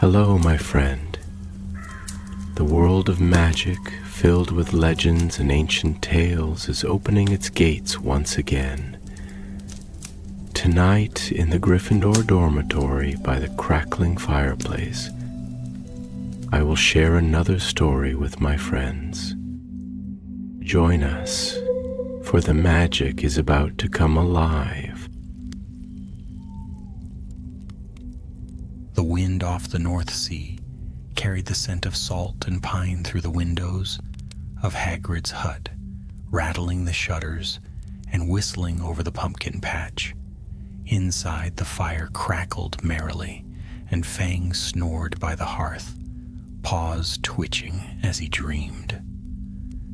Hello, my friend. The world of magic, filled with legends and ancient tales, is opening its gates once again. Tonight, in the Gryffindor dormitory by the crackling fireplace, I will share another story with my friends. Join us, for the magic is about to come alive. The wind off the North Sea carried the scent of salt and pine through the windows of Hagrid's hut, rattling the shutters and whistling over the pumpkin patch. Inside, the fire crackled merrily, and Fang snored by the hearth, paws twitching as he dreamed.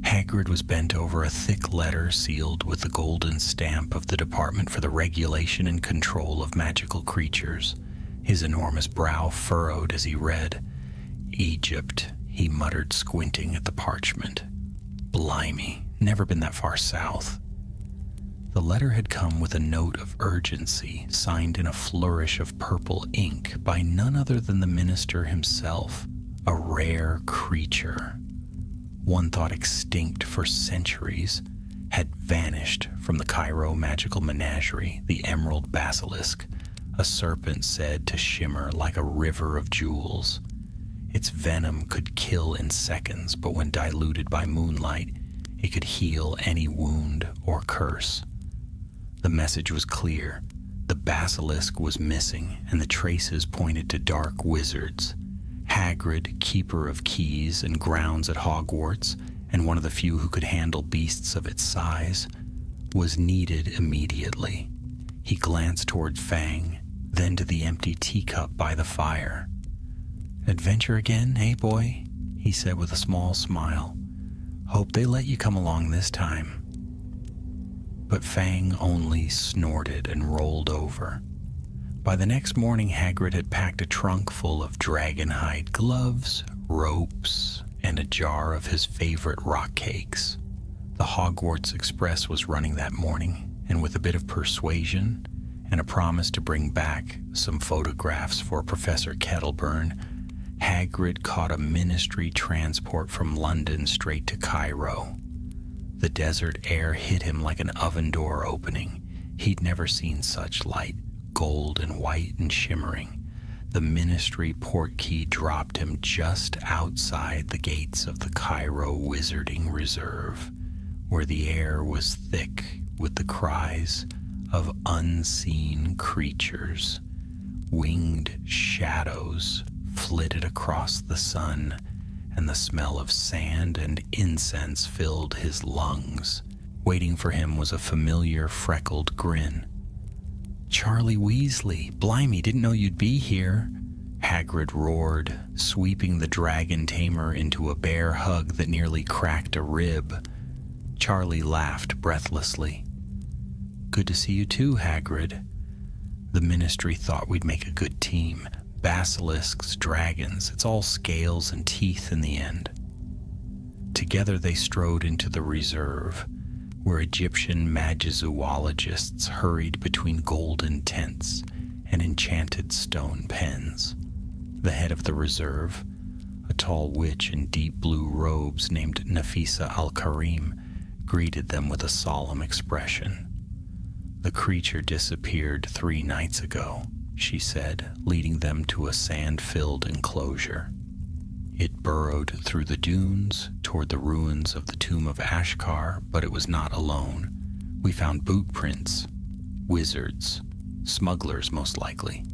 Hagrid was bent over a thick letter sealed with the golden stamp of the Department for the Regulation and Control of Magical Creatures. His enormous brow furrowed as he read. Egypt, he muttered, squinting at the parchment. Blimey, never been that far south. The letter had come with a note of urgency, signed in a flourish of purple ink by none other than the minister himself, a rare creature. One thought extinct for centuries, had vanished from the Cairo magical menagerie, the emerald basilisk, a serpent said to shimmer like a river of jewels. Its venom could kill in seconds, but when diluted by moonlight, it could heal any wound or curse. The message was clear. The basilisk was missing, and the traces pointed to dark wizards. Hagrid, keeper of keys and grounds at Hogwarts, and one of the few who could handle beasts of its size, was needed immediately. He glanced toward Fang, then to the empty teacup by the fire. "Adventure again, eh, boy?" he said with a small smile. "Hope they let you come along this time." But Fang only snorted and rolled over. By the next morning, Hagrid had packed a trunk full of dragonhide gloves, ropes, and a jar of his favorite rock cakes. The Hogwarts Express was running that morning, and with a bit of persuasion and a promise to bring back some photographs for Professor Kettleburn, Hagrid caught a ministry transport from London straight to Cairo. The desert air hit him like an oven door opening. He'd never seen such light, gold and white and shimmering. The ministry portkey dropped him just outside the gates of the Cairo Wizarding Reserve, where the air was thick with the cries of unseen creatures. Winged shadows flitted across the sun, and the smell of sand and incense filled his lungs. Waiting for him was a familiar freckled grin. "Charlie Weasley, blimey, didn't know you'd be here," Hagrid roared, sweeping the dragon tamer into a bear hug that nearly cracked a rib. Charlie laughed breathlessly. "Good to see you too, Hagrid. The ministry thought we'd make a good team. Basilisks, dragons, it's all scales and teeth in the end." Together they strode into the reserve, where Egyptian magizoologists hurried between golden tents and enchanted stone pens. The head of the reserve, a tall witch in deep blue robes named Nafisa al-Karim, greeted them with a solemn expression. "The creature disappeared 3 nights ago," she said, leading them to a sand-filled enclosure. It burrowed through the dunes toward the ruins of the tomb of Ashkar, but it was not alone. We found boot prints, wizards, smugglers most likely.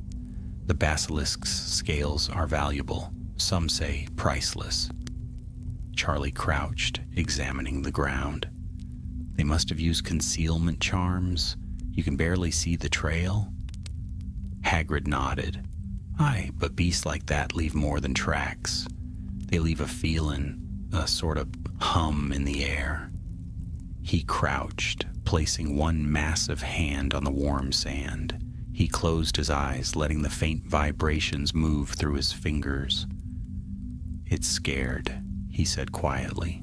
The basilisk's scales are valuable, some say priceless. Charlie crouched, examining the ground. "They must have used concealment charms. You can barely see the trail." Hagrid nodded. "Aye, but beasts like that leave more than tracks. They leave a feeling, a sort of hum in the air." He crouched, placing one massive hand on the warm sand. He closed his eyes, letting the faint vibrations move through his fingers. "It's scared," he said quietly,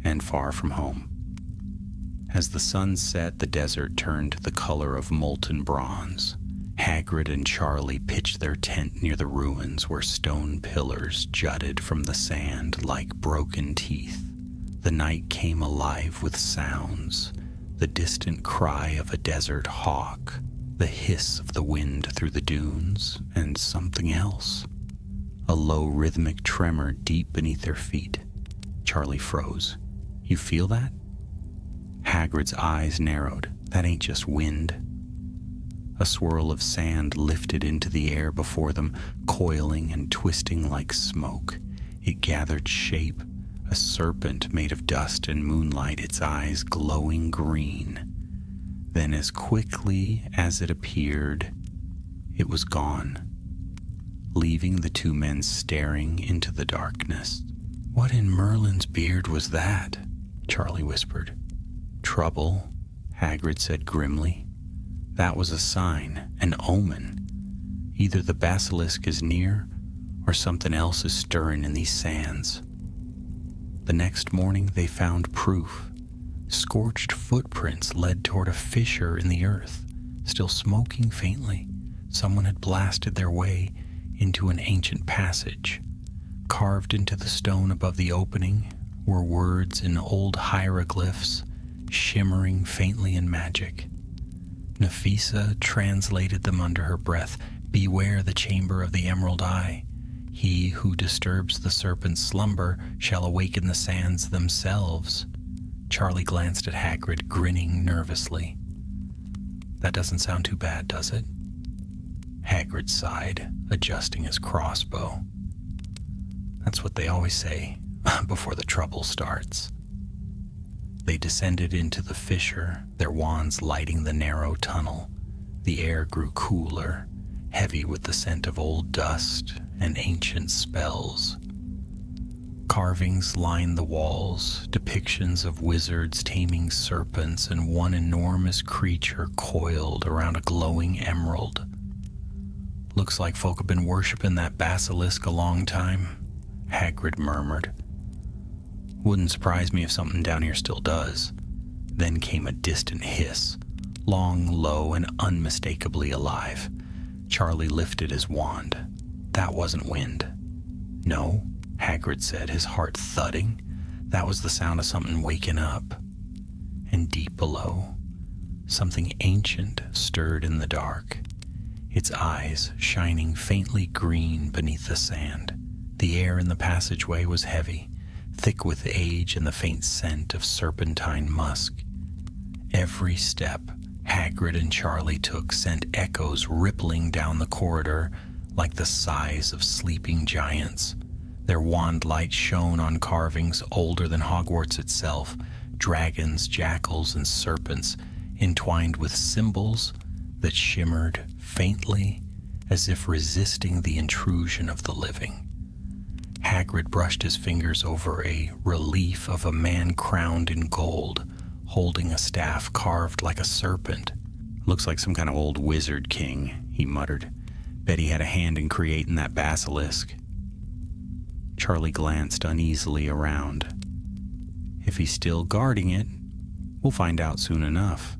"and far from home." As the sun set, the desert turned the color of molten bronze. Hagrid and Charlie pitched their tent near the ruins where stone pillars jutted from the sand like broken teeth. The night came alive with sounds, the distant cry of a desert hawk, the hiss of the wind through the dunes, and something else. A low rhythmic tremor deep beneath their feet. Charlie froze. "You feel that?" Hagrid's eyes narrowed. "That ain't just wind." A swirl of sand lifted into the air before them, coiling and twisting like smoke. It gathered shape, a serpent made of dust and moonlight, its eyes glowing green. Then, as quickly as it appeared, it was gone, leaving the two men staring into the darkness. "What in Merlin's beard was that?" Charlie whispered. "Trouble," Hagrid said grimly. "That was a sign, an omen. Either the basilisk is near, or something else is stirring in these sands." The next morning they found proof. Scorched footprints led toward a fissure in the earth, still smoking faintly. Someone had blasted their way into an ancient passage. Carved into the stone above the opening were words in old hieroglyphs, shimmering faintly in magic. Nafisa translated them under her breath. "Beware the chamber of the Emerald Eye. He who disturbs the serpent's slumber shall awaken the sands themselves." Charlie glanced at Hagrid, grinning nervously. "That doesn't sound too bad, does it?" Hagrid sighed, adjusting his crossbow. "That's what they always say before the trouble starts." They descended into the fissure, their wands lighting the narrow tunnel. The air grew cooler, heavy with the scent of old dust and ancient spells. Carvings lined the walls, depictions of wizards taming serpents, and one enormous creature coiled around a glowing emerald. "Looks like folk have been worshipping that basilisk a long time," Hagrid murmured. "Wouldn't surprise me if something down here still does." Then came a distant hiss, long, low, and unmistakably alive. Charlie lifted his wand. That wasn't wind. "No," Hagrid said, his heart thudding. "That was the sound of something waking up." And deep below, something ancient stirred in the dark, its eyes shining faintly green beneath the sand. The air in the passageway was heavy, thick with age and the faint scent of serpentine musk. Every step Hagrid and Charlie took sent echoes rippling down the corridor like the sighs of sleeping giants. Their wand light shone on carvings older than Hogwarts itself, dragons, jackals, and serpents, entwined with symbols that shimmered faintly as if resisting the intrusion of the living. Hagrid brushed his fingers over a relief of a man crowned in gold, holding a staff carved like a serpent. "Looks like some kind of old wizard king," he muttered. "Bet he had a hand in creating that basilisk." Charlie glanced uneasily around. "If he's still guarding it, we'll find out soon enough."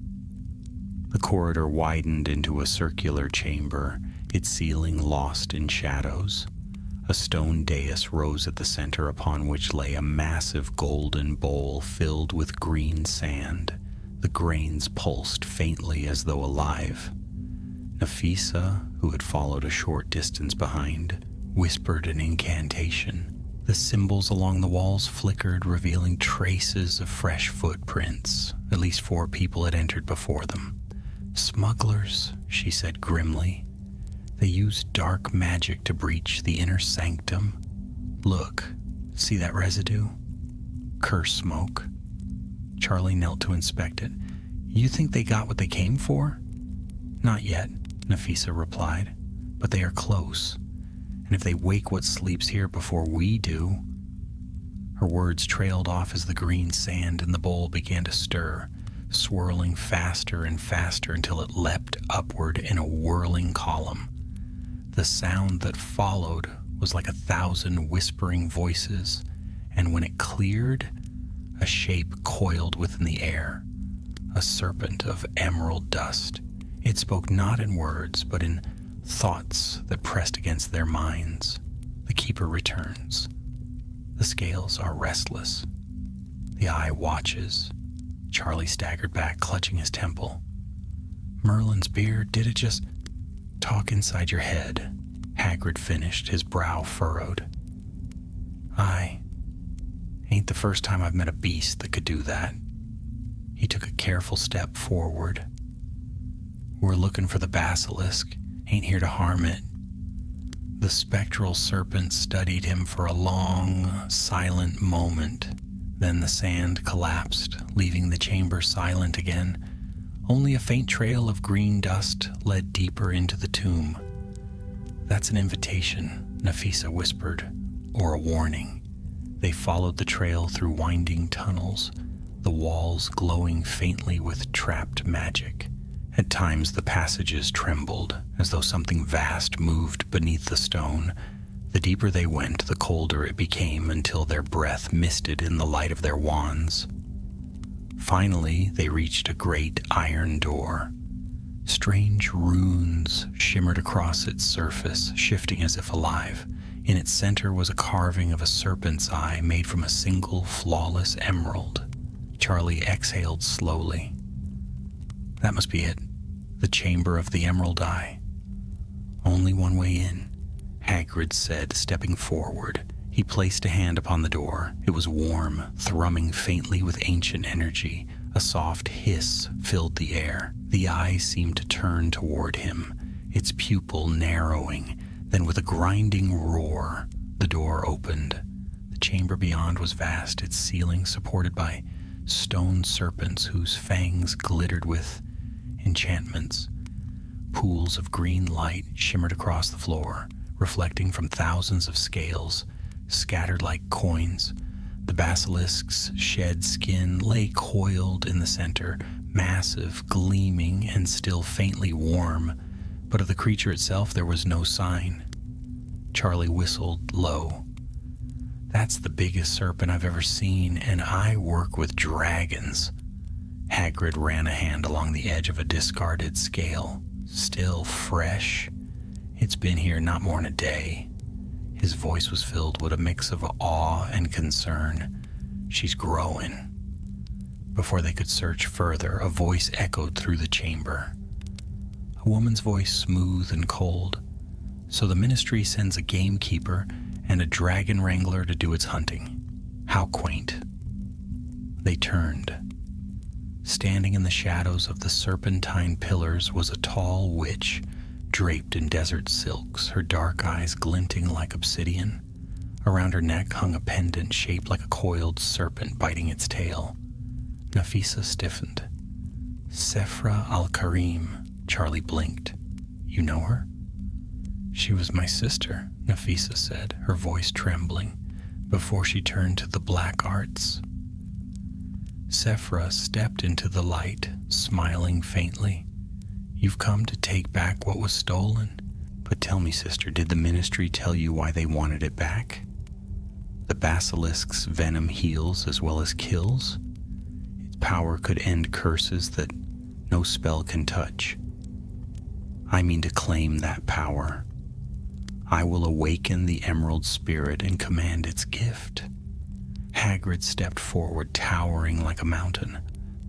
The corridor widened into a circular chamber, its ceiling lost in shadows. A stone dais rose at the center, upon which lay a massive golden bowl filled with green sand. The grains pulsed faintly as though alive. Nafisa, who had followed a short distance behind, whispered an incantation. The symbols along the walls flickered, revealing traces of fresh footprints. At least 4 people had entered before them. "Smugglers," she said grimly. "They used dark magic to breach the inner sanctum. Look, see that residue? Curse smoke." Charlie knelt to inspect it. "You think they got what they came for?" "Not yet," Nafisa replied, "but they are close. And if they wake what sleeps here before we do—" Her words trailed off as the green sand in the bowl began to stir, swirling faster and faster until it leapt upward in a whirling column. The sound that followed was like 1,000 whispering voices, and when it cleared, a shape coiled within the air, a serpent of emerald dust. It spoke not in words, but in thoughts that pressed against their minds. The keeper returns. The scales are restless. The eye watches. Charlie staggered back, clutching his temple. Merlin's beard, did it just talk inside your head? Hagrid finished, his brow furrowed. Ain't the first time I've met a beast that could do that. He took a careful step forward. We're looking for the basilisk, ain't here to harm it. The spectral serpent studied him for a long, silent moment. Then the sand collapsed, leaving the chamber silent again. Only a faint trail of green dust led deeper into the tomb. That's an invitation, Nafisa whispered, or a warning. They followed the trail through winding tunnels, the walls glowing faintly with trapped magic. At times the passages trembled, as though something vast moved beneath the stone. The deeper they went, the colder it became, until their breath misted in the light of their wands. Finally, they reached a great iron door. Strange runes shimmered across its surface, shifting as if alive. In its center was a carving of a serpent's eye made from a single, flawless emerald. Charlie exhaled slowly. That must be it. The chamber of the emerald eye. Only one way in, Hagrid said, stepping forward. He placed a hand upon the door. It was warm, thrumming faintly with ancient energy. A soft hiss filled the air. The eye seemed to turn toward him, its pupil narrowing. Then with a grinding roar, the door opened. The chamber beyond was vast, its ceiling supported by stone serpents whose fangs glittered with enchantments. Pools of green light shimmered across the floor, reflecting from thousands of scales, scattered like coins. The basilisk's shed skin lay coiled in the center, massive, gleaming, and still faintly warm. But of the creature itself there was no sign. Charlie whistled low. That's the biggest serpent I've ever seen, and I work with dragons. Hagrid ran a hand along the edge of a discarded scale. Still fresh. It's been here not more than a day. His voice was filled with a mix of awe and concern. She's growing. Before they could search further, a voice echoed through the chamber. A woman's voice, smooth and cold. So the ministry sends a gamekeeper and a dragon wrangler to do its hunting. How quaint. They turned. Standing in the shadows of the serpentine pillars was a tall witch, draped in desert silks, her dark eyes glinting like obsidian. Around her neck hung a pendant shaped like a coiled serpent biting its tail. Nafisa stiffened. Sephra al-Karim. Charlie blinked. You know her? She was my sister, Nafisa said, her voice trembling, before she turned to the black arts. Sephra stepped into the light, smiling faintly. You've come to take back what was stolen. But tell me, sister, did the ministry tell you why they wanted it back? The basilisk's venom heals as well as kills. Its power could end curses that no spell can touch. I mean to claim that power. I will awaken the emerald spirit and command its gift. Hagrid stepped forward, towering like a mountain.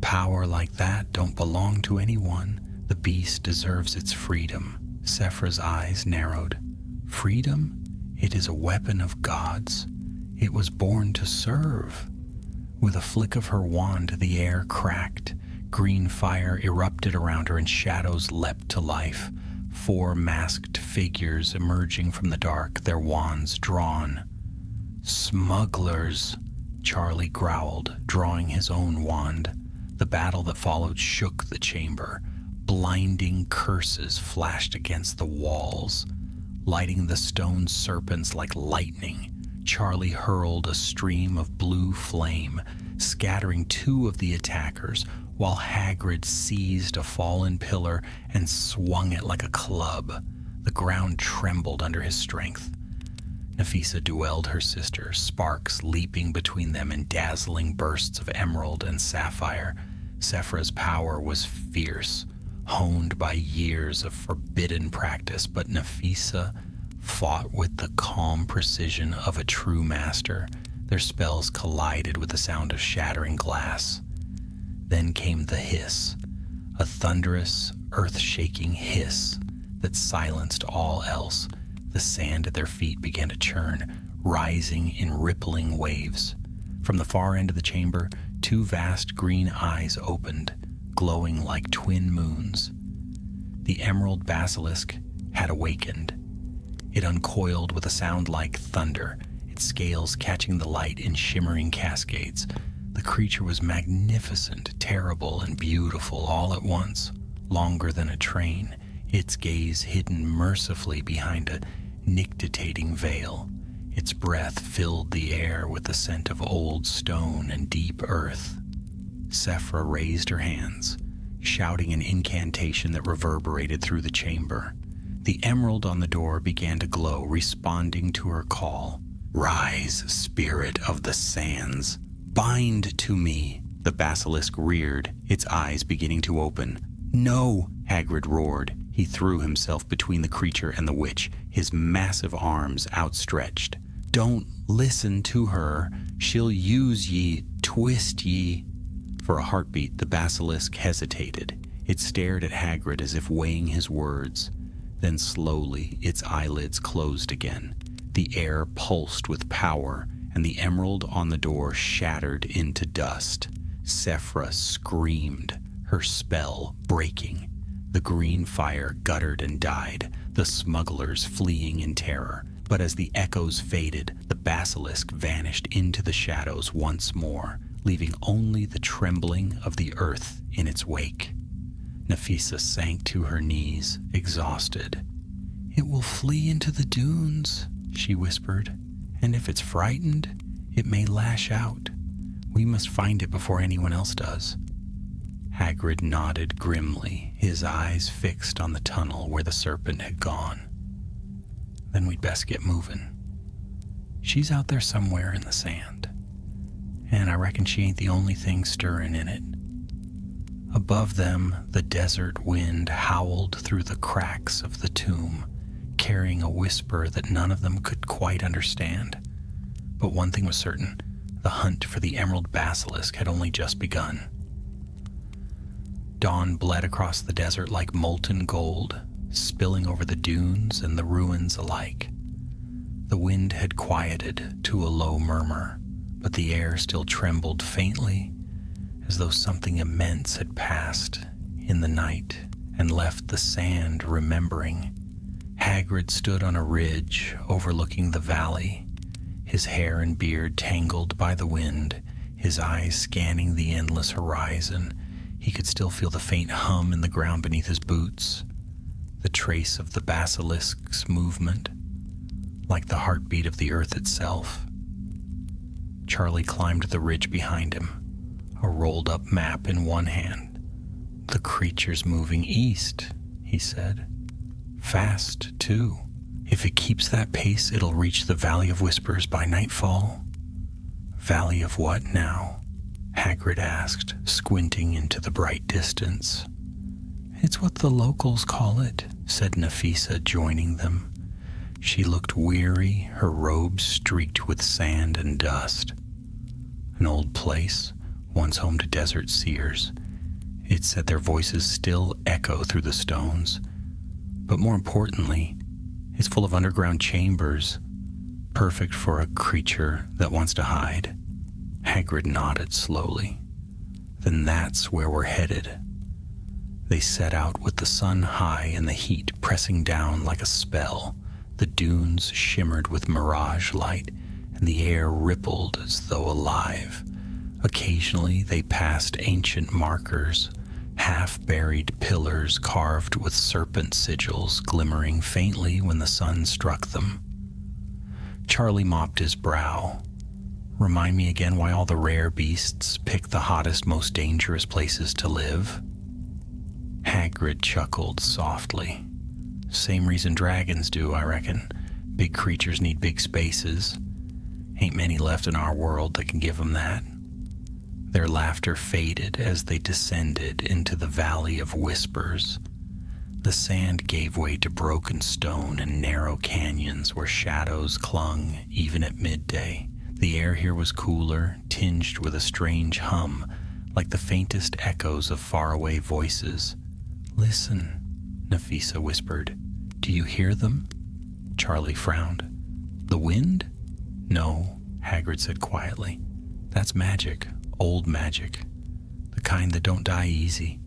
Power like that don't belong to anyone. The beast deserves its freedom. Sephra's eyes narrowed. Freedom? It is a weapon of gods. It was born to serve. With a flick of her wand, the air cracked. Green fire erupted around her and shadows leapt to life. 4 masked figures emerging from the dark, their wands drawn. Smugglers, Charlie growled, drawing his own wand. The battle that followed shook the chamber. Blinding curses flashed against the walls, lighting the stone serpents like lightning. Charlie hurled a stream of blue flame, scattering 2 of the attackers, while Hagrid seized a fallen pillar and swung it like a club. The ground trembled under his strength. Nafisa duelled her sister, sparks leaping between them in dazzling bursts of emerald and sapphire. Sephra's power was fierce, honed by years of forbidden practice, but Nafisa fought with the calm precision of a true master. Their spells collided with the sound of shattering glass. Then came the hiss, a thunderous, earth-shaking hiss that silenced all else. The sand at their feet began to churn, rising in rippling waves. From the far end of the chamber, two vast green eyes opened, glowing like twin moons. The emerald basilisk had awakened. It uncoiled with a sound like thunder, its scales catching the light in shimmering cascades. The creature was magnificent, terrible, and beautiful all at once, longer than a train, its gaze hidden mercifully behind a nictitating veil. Its breath filled the air with the scent of old stone and deep earth. Sephra raised her hands, shouting an incantation that reverberated through the chamber. The emerald on the door began to glow, responding to her call. "Rise, spirit of the sands. Bind to me." The basilisk reared, its eyes beginning to open. "No!" Hagrid roared. He threw himself between the creature and the witch, his massive arms outstretched. "Don't listen to her. She'll use ye, twist ye." For a heartbeat, the basilisk hesitated. It stared at Hagrid as if weighing his words. Then slowly, its eyelids closed again. The air pulsed with power, and the emerald on the door shattered into dust. Sephra screamed, her spell breaking. The green fire guttered and died, the smugglers fleeing in terror. But as the echoes faded, the basilisk vanished into the shadows once more, leaving only the trembling of the earth in its wake. Nafisa sank to her knees, exhausted. "It will flee into the dunes," she whispered, "and if it's frightened, it may lash out. We must find it before anyone else does." Hagrid nodded grimly, his eyes fixed on the tunnel where the serpent had gone. "Then we'd best get moving. She's out there somewhere in the sand, and I reckon she ain't the only thing stirring in it." Above them, the desert wind howled through the cracks of the tomb, carrying a whisper that none of them could quite understand. But one thing was certain, the hunt for the emerald basilisk had only just begun. Dawn bled across the desert like molten gold, spilling over the dunes and the ruins alike. The wind had quieted to a low murmur, but the air still trembled faintly, as though something immense had passed in the night and left the sand remembering. Hagrid stood on a ridge overlooking the valley, his hair and beard tangled by the wind, his eyes scanning the endless horizon. He could still feel the faint hum in the ground beneath his boots, the trace of the basilisk's movement, like the heartbeat of the earth itself. Charlie climbed the ridge behind him, a rolled-up map in one hand. "The creature's moving east," he said. "Fast, too. If it keeps that pace, it'll reach the Valley of Whispers by nightfall." "Valley of what now?" Hagrid asked, squinting into the bright distance. "It's what the locals call it," said Nafisa, joining them. She looked weary, her robes streaked with sand and dust. "An old place, once home to desert seers." It said their voices still echo through the stones. But more importantly, it's full of underground chambers, perfect for a creature that wants to hide. Hagrid nodded slowly. "Then that's where we're headed." They set out with the sun high and the heat pressing down like a spell. The dunes shimmered with mirage light, and the air rippled as though alive. Occasionally they passed ancient markers, half-buried pillars carved with serpent sigils glimmering faintly when the sun struck them. Charlie mopped his brow. "Remind me again why all the rare beasts pick the hottest, most dangerous places to live?" Hagrid chuckled softly. "Same reason dragons do, I reckon. Big creatures need big spaces. Ain't many left in our world that can give them that. Their laughter faded as they descended into the Valley of Whispers. The sand gave way to broken stone and narrow canyons where shadows clung even at midday. The air here was cooler, tinged with a strange hum, like the faintest echoes of faraway voices. "Listen," Nafisa whispered. "Do you hear them?" Charlie frowned. "The wind?" "No," Hagrid said quietly. "That's magic, old magic, the kind that don't die easy."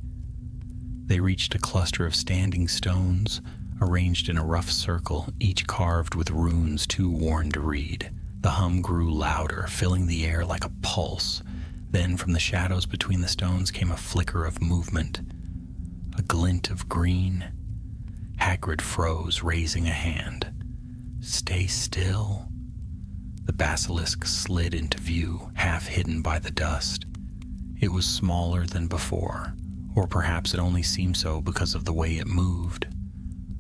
They reached a cluster of standing stones, arranged in a rough circle, each carved with runes too worn to read. The hum grew louder, filling the air like a pulse. Then from the shadows between the stones came a flicker of movement, a glint of green. Hagrid froze, raising a hand. "Stay still." The basilisk slid into view, half hidden by the dust. It was smaller than before, or perhaps it only seemed so because of the way it moved.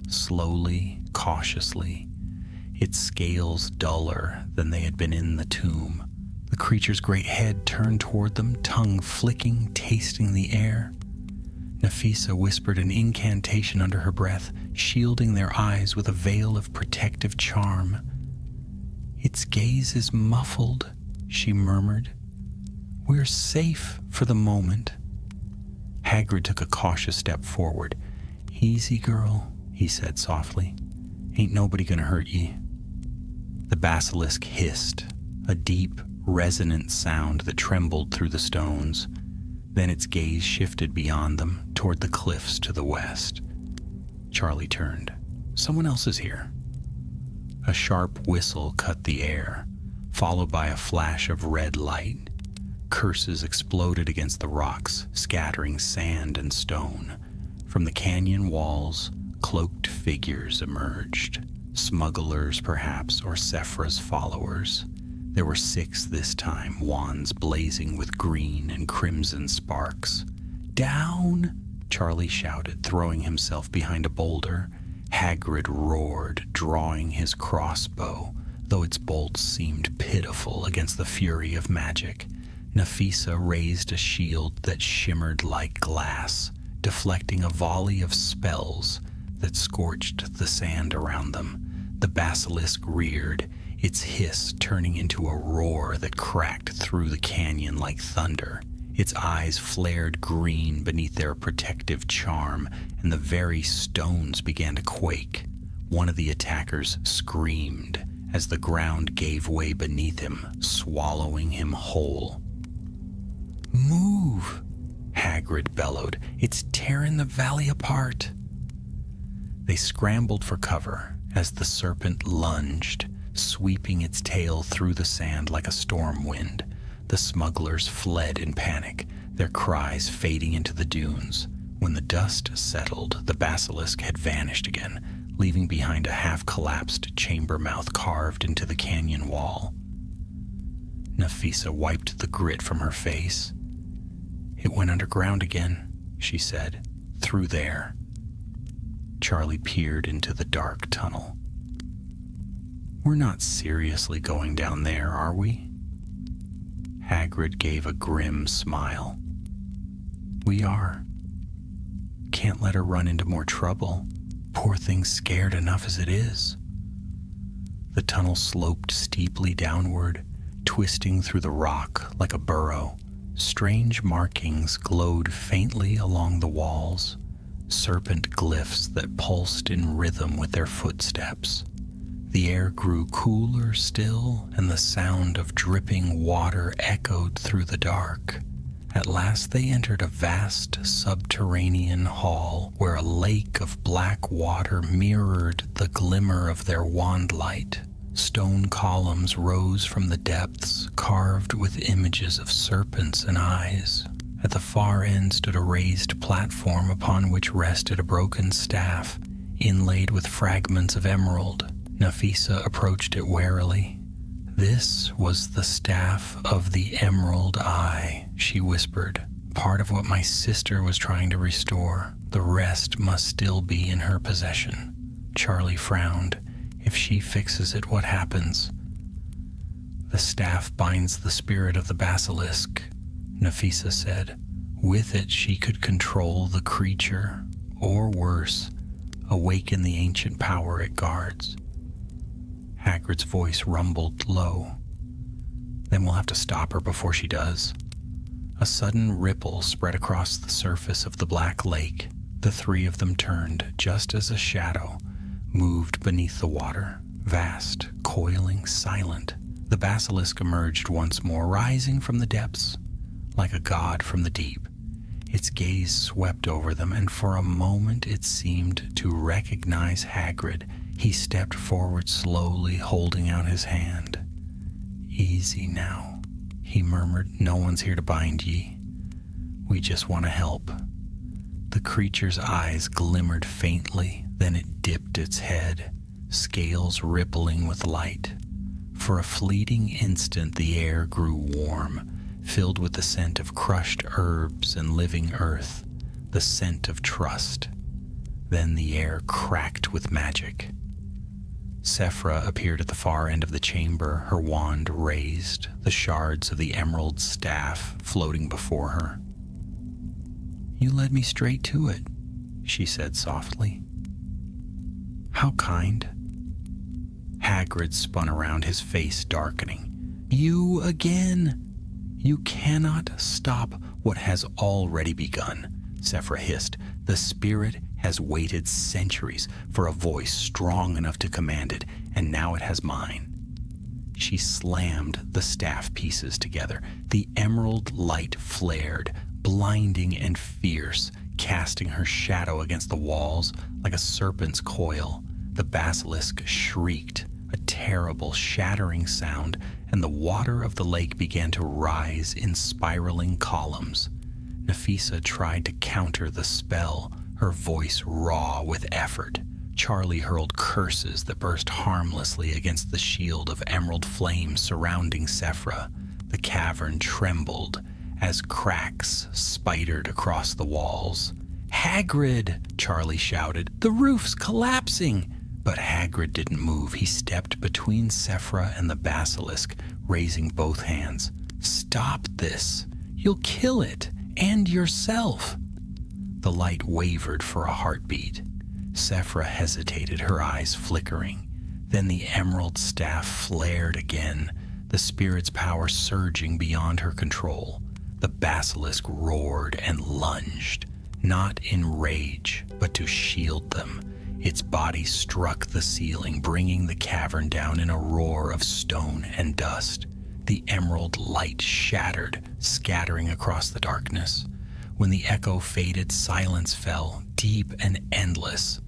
Slowly, cautiously, its scales duller than they had been in the tomb. The creature's great head turned toward them, tongue flicking, tasting the air. Nafisa whispered an incantation under her breath, shielding their eyes with a veil of protective charm. "Its gaze is muffled," she murmured. "We're safe for the moment." Hagrid took a cautious step forward. "Easy, girl," he said softly. "Ain't nobody gonna hurt ye." The basilisk hissed, a deep, resonant sound that trembled through the stones. Then its gaze shifted beyond them, toward the cliffs to the west. Charlie turned. "Someone else is here." A sharp whistle cut the air, followed by a flash of red light. Curses exploded against the rocks, scattering sand and stone. From the canyon walls, cloaked figures emerged. Smugglers, perhaps, or Sephra's followers. There were 6 this time, wands blazing with green and crimson sparks. "Down!" Charlie shouted, throwing himself behind a boulder. Hagrid roared, drawing his crossbow, though its bolts seemed pitiful against the fury of magic. Nafisa raised a shield that shimmered like glass, deflecting a volley of spells that scorched the sand around them. The basilisk reared, its hiss turning into a roar that cracked through the canyon like thunder. Its eyes flared green beneath their protective charm, and the very stones began to quake. One of the attackers screamed as the ground gave way beneath him, swallowing him whole. "Move!" Hagrid bellowed. "It's tearing the valley apart." They scrambled for cover as the serpent lunged, sweeping its tail through the sand like a storm wind. The smugglers fled in panic, their cries fading into the dunes. When the dust settled, the basilisk had vanished again, leaving behind a half-collapsed chamber mouth carved into the canyon wall. Nafisa wiped the grit from her face. "It went underground again," she said. "Through there." Charlie peered into the dark tunnel. "We're not seriously going down there, are we?" Hagrid gave a grim smile. "We are. Can't let her run into more trouble. Poor thing's scared enough as it is." The tunnel sloped steeply downward, twisting through the rock like a burrow. Strange markings glowed faintly along the walls, serpent glyphs that pulsed in rhythm with their footsteps. The air grew cooler still, and the sound of dripping water echoed through the dark. At last they entered a vast subterranean hall where a lake of black water mirrored the glimmer of their wand light. Stone columns rose from the depths, carved with images of serpents and eyes. At the far end stood a raised platform upon which rested a broken staff, inlaid with fragments of emerald. Nafisa approached it warily. "This was the staff of the Emerald Eye," she whispered. "Part of what my sister was trying to restore. The rest must still be in her possession." Charlie frowned. "If she fixes it, what happens?" "The staff binds the spirit of the basilisk," Nafisa said. With it, she could control the creature, or worse, awaken the ancient power it guards. Hagrid's voice rumbled low. Then we'll have to stop her before she does. A sudden ripple spread across the surface of the black lake. The three of them turned just as a shadow moved beneath the water, vast, coiling, silent. The basilisk emerged once more, rising from the depths like a god from the deep. Its gaze swept over them, and for a moment it seemed to recognize Hagrid. He stepped forward slowly, holding out his hand. "Easy now," he murmured. "No one's here to bind ye. We just want to help." The creature's eyes glimmered faintly, then it dipped its head, scales rippling with light. For a fleeting instant the air grew warm, filled with the scent of crushed herbs and living earth, the scent of trust. Then the air cracked with magic. Sephra appeared at the far end of the chamber, her wand raised, the shards of the emerald staff floating before her. "You led me straight to it," she said softly. "How kind." Hagrid spun around, his face darkening. "You again! You cannot stop what has already begun," Sephra hissed. "The spirit has waited centuries for a voice strong enough to command it, and now it has mine." She slammed the staff pieces together. The emerald light flared, blinding and fierce, casting her shadow against the walls like a serpent's coil. The basilisk shrieked, a terrible, shattering sound, and the water of the lake began to rise in spiraling columns. Nafisa tried to counter the spell, her voice raw with effort. Charlie hurled curses that burst harmlessly against the shield of emerald flame surrounding Sephra. The cavern trembled as cracks spidered across the walls. "Hagrid!" Charlie shouted. "The roof's collapsing!" But Hagrid didn't move. He stepped between Sephra and the basilisk, raising both hands. "Stop this! You'll kill it! And yourself!" The light wavered for a heartbeat. Sephra hesitated, her eyes flickering. Then the emerald staff flared again, the spirit's power surging beyond her control. The basilisk roared and lunged, not in rage, but to shield them. Its body struck the ceiling, bringing the cavern down in a roar of stone and dust. The emerald light shattered, scattering across the darkness. When the echo faded, silence fell, deep and endless.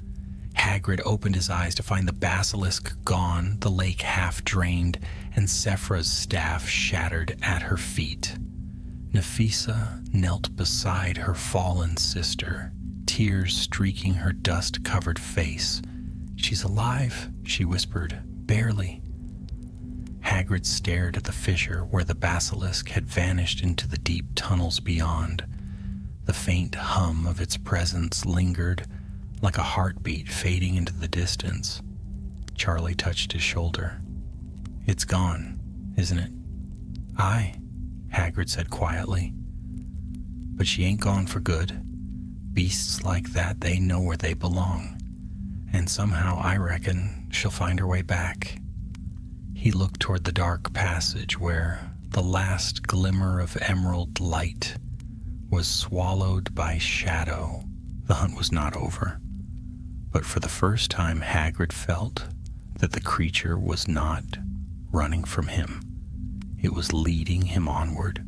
Hagrid opened his eyes to find the basilisk gone, the lake half drained, and Sephra's staff shattered at her feet. Nafisa knelt beside her fallen sister, tears streaking her dust-covered face. "She's alive," she whispered, "barely." Hagrid stared at the fissure where the basilisk had vanished into the deep tunnels beyond. The faint hum of its presence lingered, like a heartbeat fading into the distance. Charlie touched his shoulder. "It's gone, isn't it?" "Aye," Hagrid said quietly. "But she ain't gone for good. Beasts like that, they know where they belong. And somehow, I reckon, she'll find her way back." He looked toward the dark passage where the last glimmer of emerald light was swallowed by shadow. The hunt was not over. But for the first time, Hagrid felt that the creature was not running from him. It was leading him onward.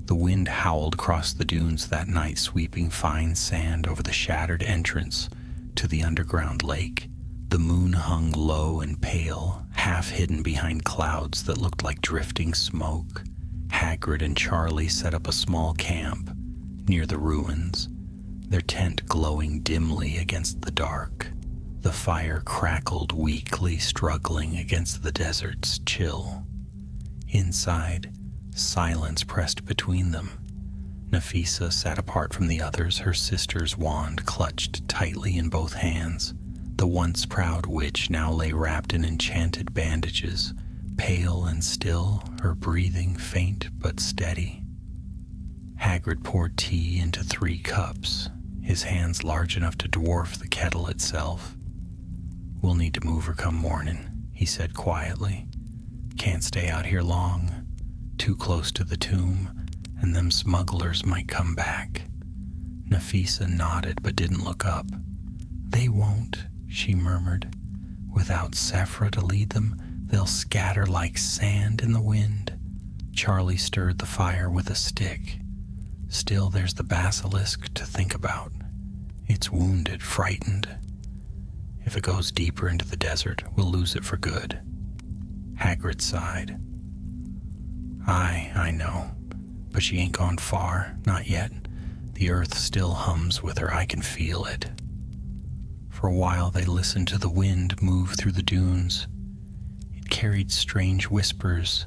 The wind howled across the dunes that night, sweeping fine sand over the shattered entrance to the underground lake. The moon hung low and pale, half hidden behind clouds that looked like drifting smoke. Hagrid and Charlie set up a small camp near the ruins, their tent glowing dimly against the dark. The fire crackled weakly, struggling against the desert's chill. Inside, silence pressed between them. Nafisa sat apart from the others, her sister's wand clutched tightly in both hands. The once proud witch now lay wrapped in enchanted bandages, pale and still, her breathing faint but steady. Hagrid poured tea into 3 cups, his hands large enough to dwarf the kettle itself. "We'll need to move her come morning," he said quietly. "Can't stay out here long. Too close to the tomb, and them smugglers might come back." Nafisa nodded but didn't look up. "They won't," she murmured. "Without Sephra to lead them, they'll scatter like sand in the wind." Charlie stirred the fire with a stick. "Still, there's the basilisk to think about. It's wounded, frightened. If it goes deeper into the desert, we'll lose it for good." Hagrid sighed. I know, but she ain't gone far, not yet. The earth still hums with her, I can feel it." For a while they listened to the wind move through the dunes. It carried strange whispers,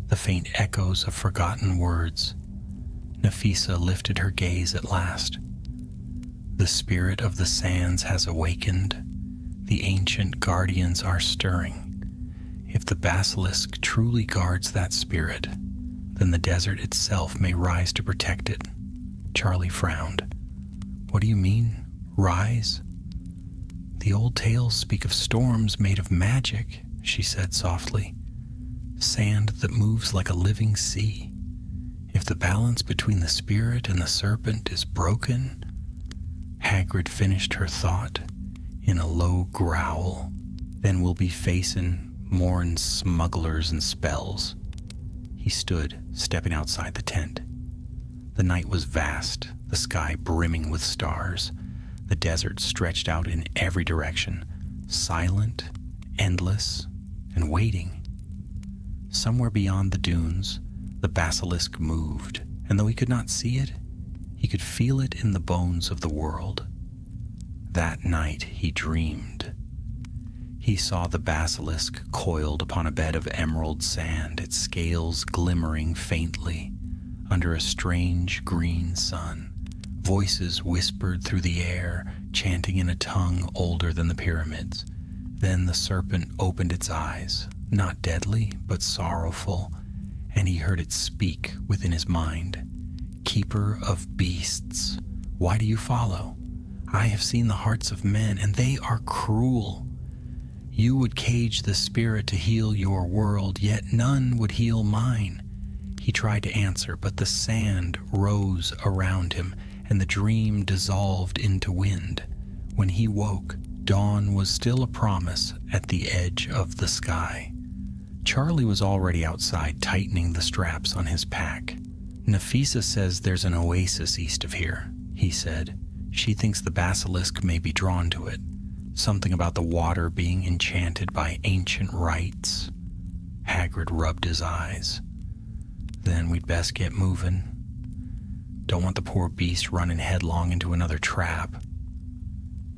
the faint echoes of forgotten words. Nafisa lifted her gaze at last. "The spirit of the sands has awakened. The ancient guardians are stirring. If the basilisk truly guards that spirit, then the desert itself may rise to protect it." Charlie frowned. "What do you mean, rise?" "The old tales speak of storms made of magic," she said softly. "Sand that moves like a living sea. If the balance between the spirit and the serpent is broken..." Hagrid finished her thought in a low growl. "Then we'll be facing more'n smugglers and spells." He stood, stepping outside the tent. The night was vast, the sky brimming with stars. The desert stretched out in every direction, silent, endless, and waiting. Somewhere beyond the dunes, the basilisk moved, and though he could not see it, he could feel it in the bones of the world. That night he dreamed. He saw the basilisk coiled upon a bed of emerald sand, its scales glimmering faintly under a strange green sun. Voices whispered through the air, chanting in a tongue older than the pyramids. Then the serpent opened its eyes, not deadly, but sorrowful, and he heard it speak within his mind. "Keeper of beasts, why do you follow? I have seen the hearts of men, and they are cruel. You would cage the spirit to heal your world, yet none would heal mine." He tried to answer, but the sand rose around him, and the dream dissolved into wind. When he woke, dawn was still a promise at the edge of the sky. Charlie was already outside, tightening the straps on his pack. "Nafisa says there's an oasis east of here," he said. "She thinks the basilisk may be drawn to it. Something about the water being enchanted by ancient rites." Hagrid rubbed his eyes. "Then we'd best get moving. Don't want the poor beast running headlong into another trap."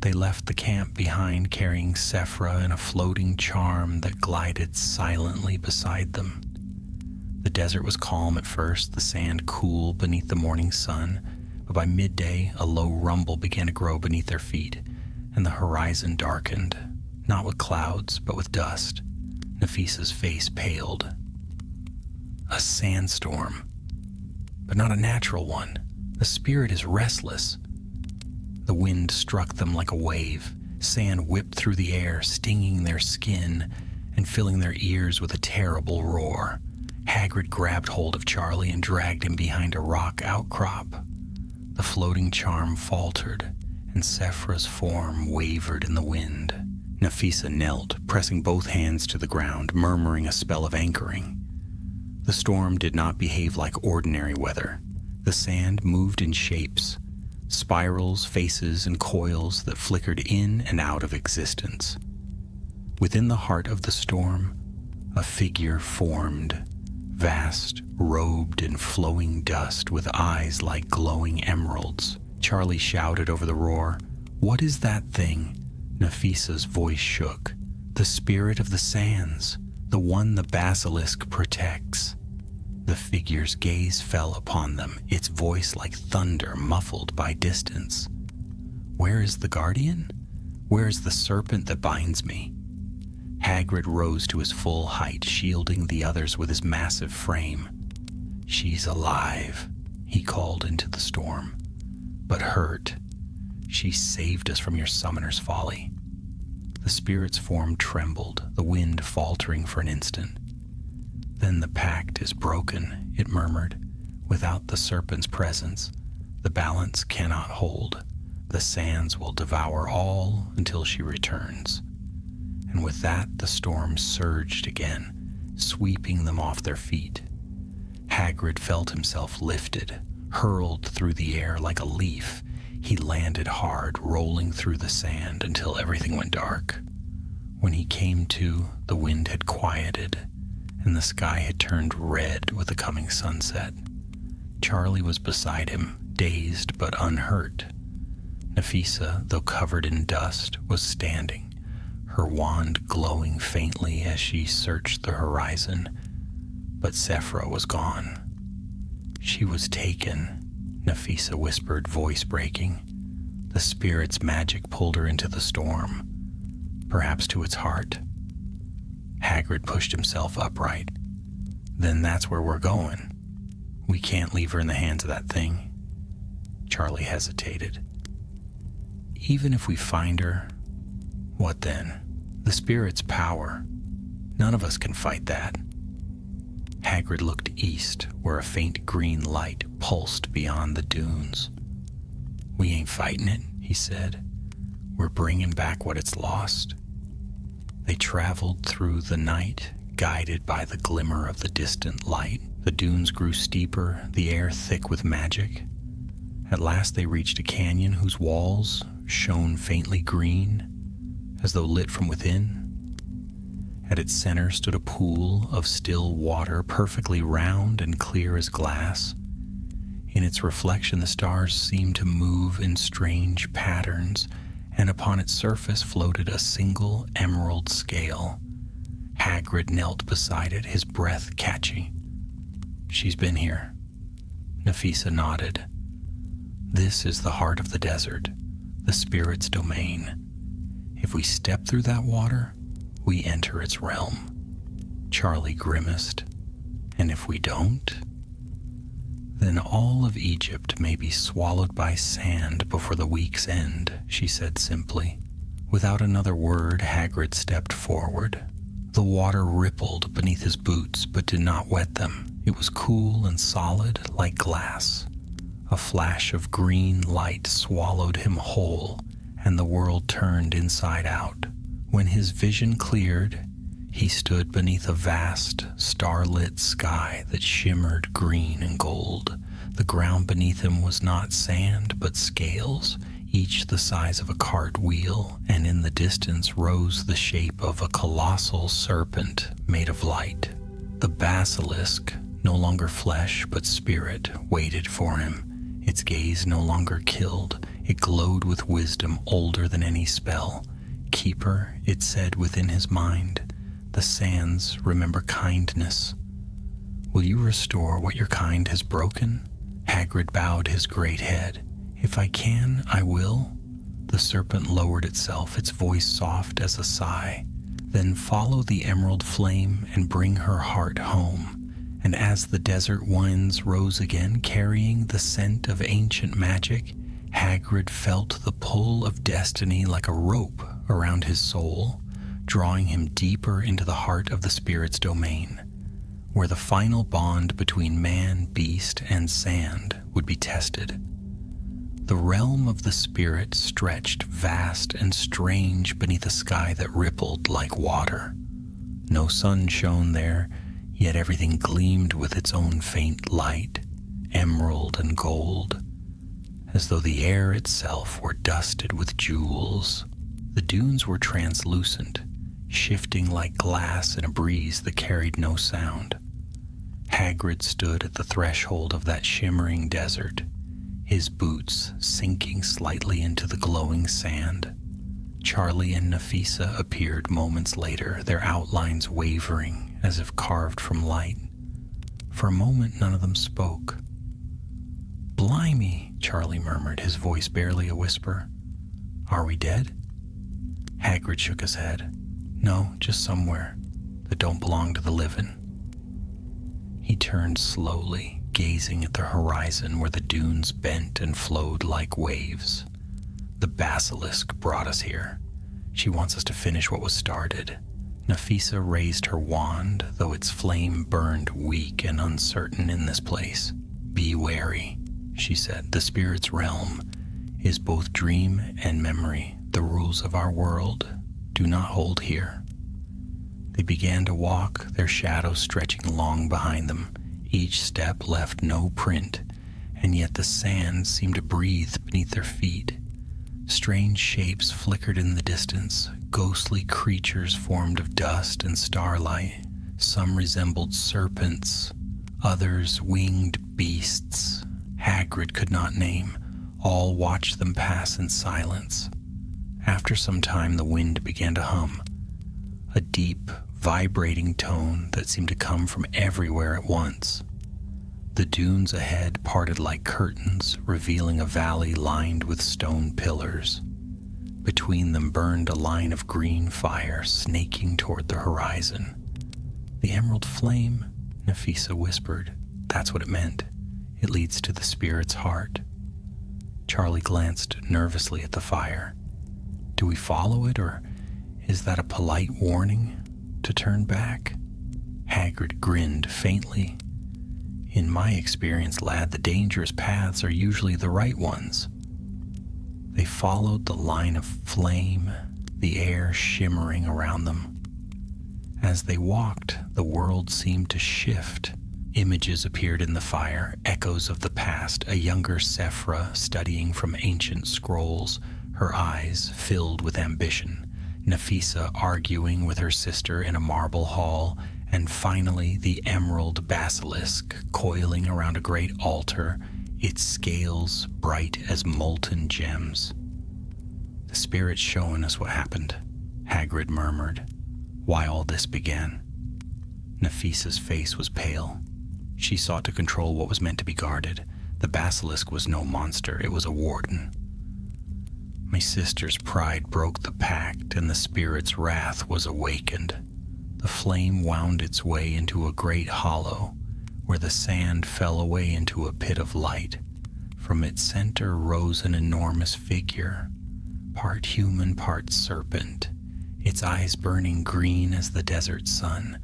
They left the camp behind, carrying Sephra and a floating charm that glided silently beside them. The desert was calm at first, the sand cool beneath the morning sun, but by midday a low rumble began to grow beneath their feet, and the horizon darkened, not with clouds, but with dust. Nafisa's face paled. "A sandstorm, but not a natural one. The spirit is restless." The wind struck them like a wave. Sand whipped through the air, stinging their skin and filling their ears with a terrible roar. Hagrid grabbed hold of Charlie and dragged him behind a rock outcrop. The floating charm faltered, and Sephra's form wavered in the wind. Nafisa knelt, pressing both hands to the ground, murmuring a spell of anchoring. The storm did not behave like ordinary weather. The sand moved in shapes, spirals, faces, and coils that flickered in and out of existence. Within the heart of the storm, a figure formed, vast, robed in flowing dust with eyes like glowing emeralds. Charlie shouted over the roar, "What is that thing?" Nafisa's voice shook. "The spirit of the sands, the one the basilisk protects." The figure's gaze fell upon them, its voice like thunder muffled by distance. "Where is the guardian? Where is the serpent that binds me?" Hagrid rose to his full height, shielding the others with his massive frame. "She's alive," he called into the storm, "but hurt. She saved us from your summoner's folly." The spirit's form trembled, the wind faltering for an instant. "Then the pact is broken," it murmured. "Without the serpent's presence, the balance cannot hold. The sands will devour all until she returns." And with that, the storm surged again, sweeping them off their feet. Hagrid felt himself lifted, hurled through the air like a leaf. He landed hard, rolling through the sand until everything went dark. When he came to, the wind had quieted, and the sky had turned red with the coming sunset. Charlie was beside him, dazed but unhurt. Nafisa, though covered in dust, was standing, her wand glowing faintly as she searched the horizon. But Sephra was gone. "She was taken," Nafisa whispered, voice breaking. "The spirit's magic pulled her into the storm, perhaps to its heart." Hagrid pushed himself upright. "Then that's where we're going. We can't leave her in the hands of that thing." Charlie hesitated. "Even if we find her, what then? The spirit's power. None of us can fight that." Hagrid looked east, where a faint green light pulsed beyond the dunes. "We ain't fighting it," he said. "We're bringing back what it's lost." They traveled through the night, guided by the glimmer of the distant light. The dunes grew steeper, the air thick with magic. At last they reached a canyon whose walls shone faintly green, as though lit from within. At its center stood a pool of still water, perfectly round and clear as glass. In its reflection, the stars seemed to move in strange patterns, and upon its surface floated a single emerald scale. Hagrid knelt beside it, his breath catchy. "She's been here." Nafisa nodded. "This is the heart of the desert, the spirit's domain. If we step through that water, we enter its realm." Charlie grimaced. "And if we don't? Then all of Egypt may be swallowed by sand before the week's end," she said simply. Without another word, Hagrid stepped forward. The water rippled beneath his boots, but did not wet them. It was cool and solid, like glass. A flash of green light swallowed him whole, and the world turned inside out. When his vision cleared, he stood beneath a vast, starlit sky that shimmered green and gold. The ground beneath him was not sand, but scales, each the size of a cartwheel, and in the distance rose the shape of a colossal serpent made of light. The basilisk, no longer flesh but spirit, waited for him. Its gaze no longer killed. It glowed with wisdom older than any spell. "Keeper," it said within his mind, "the sands remember kindness. Will you restore what your kind has broken?" Hagrid bowed his great head. "If I can, I will." The serpent lowered itself, its voice soft as a sigh. "Then follow the emerald flame and bring her heart home." And as the desert winds rose again, carrying the scent of ancient magic, Hagrid felt the pull of destiny like a rope around his soul, drawing him deeper into the heart of the spirit's domain, where the final bond between man, beast, and sand would be tested. The realm of the spirit stretched vast and strange beneath a sky that rippled like water. No sun shone there, yet everything gleamed with its own faint light, emerald and gold, as though the air itself were dusted with jewels. The dunes were translucent, shifting like glass in a breeze that carried no sound. Hagrid stood at the threshold of that shimmering desert, his boots sinking slightly into the glowing sand. Charlie and Nafisa appeared moments later, their outlines wavering as if carved from light. For a moment, none of them spoke. "Blimey," Charlie murmured, his voice barely a whisper. "Are we dead?" Hagrid shook his head. No, just somewhere that don't belong to the living. He turned slowly, gazing at the horizon where the dunes bent and flowed like waves. The basilisk brought us here. She wants us to finish what was started. Nafisa raised her wand, though its flame burned weak and uncertain in this place. Be wary, she said. The spirit's realm is both dream and memory. The rules of our world do not hold here. They began to walk, their shadows stretching long behind them. Each step left no print, and yet the sand seemed to breathe beneath their feet. Strange shapes flickered in the distance, ghostly creatures formed of dust and starlight. Some resembled serpents, others winged beasts Hagrid could not name. All watched them pass in silence. After some time, the wind began to hum, a deep, vibrating tone that seemed to come from everywhere at once. The dunes ahead parted like curtains, revealing a valley lined with stone pillars. Between them burned a line of green fire, snaking toward the horizon. The emerald flame, Nafisa whispered. That's what it meant. It leads to the spirit's heart. Charlie glanced nervously at the fire. Do we follow it, or is that a polite warning to turn back? Hagrid grinned faintly. In my experience, lad, the dangerous paths are usually the right ones. They followed the line of flame, the air shimmering around them. As they walked, the world seemed to shift. Images appeared in the fire, echoes of the past, a younger Sephra studying from ancient scrolls, her eyes filled with ambition. Nafisa arguing with her sister in a marble hall, and finally the emerald basilisk coiling around a great altar, its scales bright as molten gems. The spirit's showing us what happened, Hagrid murmured. Why all this began. Nafisa's face was pale. She sought to control what was meant to be guarded. The basilisk was no monster, it was a warden. My sister's pride broke the pact, and the spirit's wrath was awakened. The flame wound its way into a great hollow, where the sand fell away into a pit of light. From its center rose an enormous figure, part human, part serpent, its eyes burning green as the desert sun.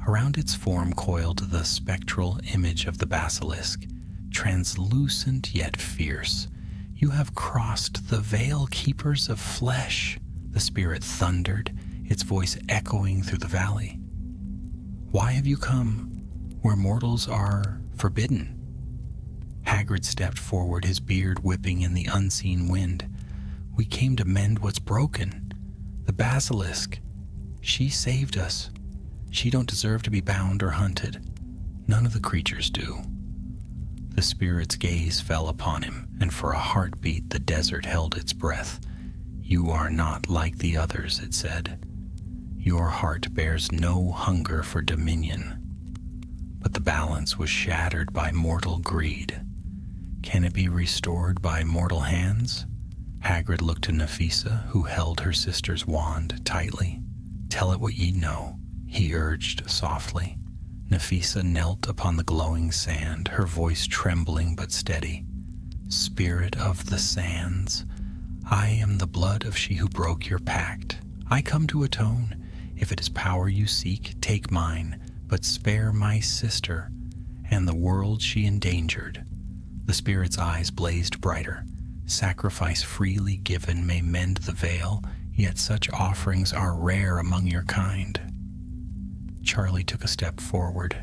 Around its form coiled the spectral image of the basilisk, translucent yet fierce. You have crossed the veil, keepers of flesh, the spirit thundered, its voice echoing through the valley. Why have you come where mortals are forbidden? Hagrid stepped forward, his beard whipping in the unseen wind. We came to mend what's broken. The basilisk, she saved us. She don't deserve to be bound or hunted. None of the creatures do. The spirit's gaze fell upon him, and for a heartbeat the desert held its breath. You are not like the others, it said. Your heart bears no hunger for dominion. But the balance was shattered by mortal greed. Can it be restored by mortal hands? Hagrid looked to Nafisa, who held her sister's wand tightly. Tell it what ye know, he urged softly. Nafisa knelt upon the glowing sand, her voice trembling but steady. Spirit of the sands, I am the blood of she who broke your pact. I come to atone. If it is power you seek, take mine, but spare my sister and the world she endangered. The spirit's eyes blazed brighter. Sacrifice freely given may mend the veil, yet such offerings are rare among your kind. Charlie took a step forward.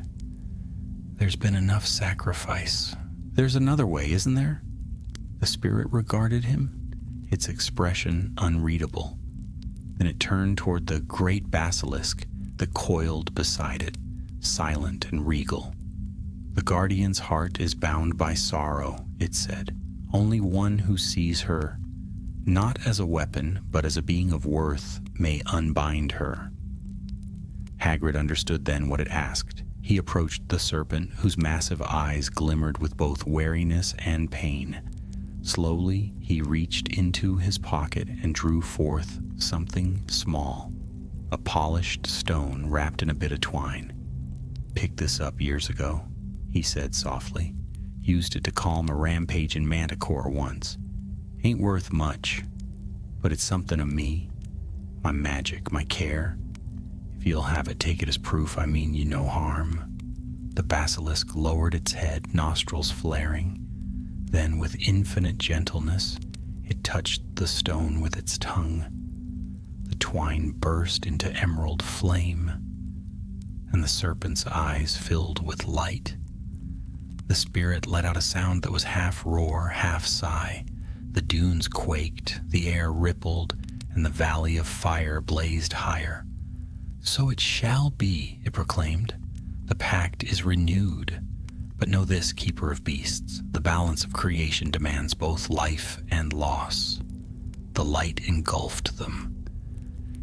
There's been enough sacrifice. There's another way, isn't there? The spirit regarded him, its expression unreadable. Then it turned toward the great basilisk that coiled beside it, silent and regal. The guardian's heart is bound by sorrow, it said. Only one who sees her, not as a weapon, but as a being of worth, may unbind her. Hagrid understood then what it asked. He approached the serpent, whose massive eyes glimmered with both wariness and pain. Slowly, he reached into his pocket and drew forth something small, a polished stone wrapped in a bit of twine. "Picked this up years ago," he said softly. "Used it to calm a rampaging manticore once. Ain't worth much, but it's something of me, my magic, my care. If you'll have it, take it as proof I mean you no harm." The basilisk lowered its head, nostrils flaring. Then, with infinite gentleness, it touched the stone with its tongue. The twine burst into emerald flame, and the serpent's eyes filled with light. The spirit let out a sound that was half roar, half sigh. The dunes quaked, the air rippled, and the valley of fire blazed higher. "So it shall be," it proclaimed. "The pact is renewed. But know this, keeper of beasts, the balance of creation demands both life and loss." The light engulfed them.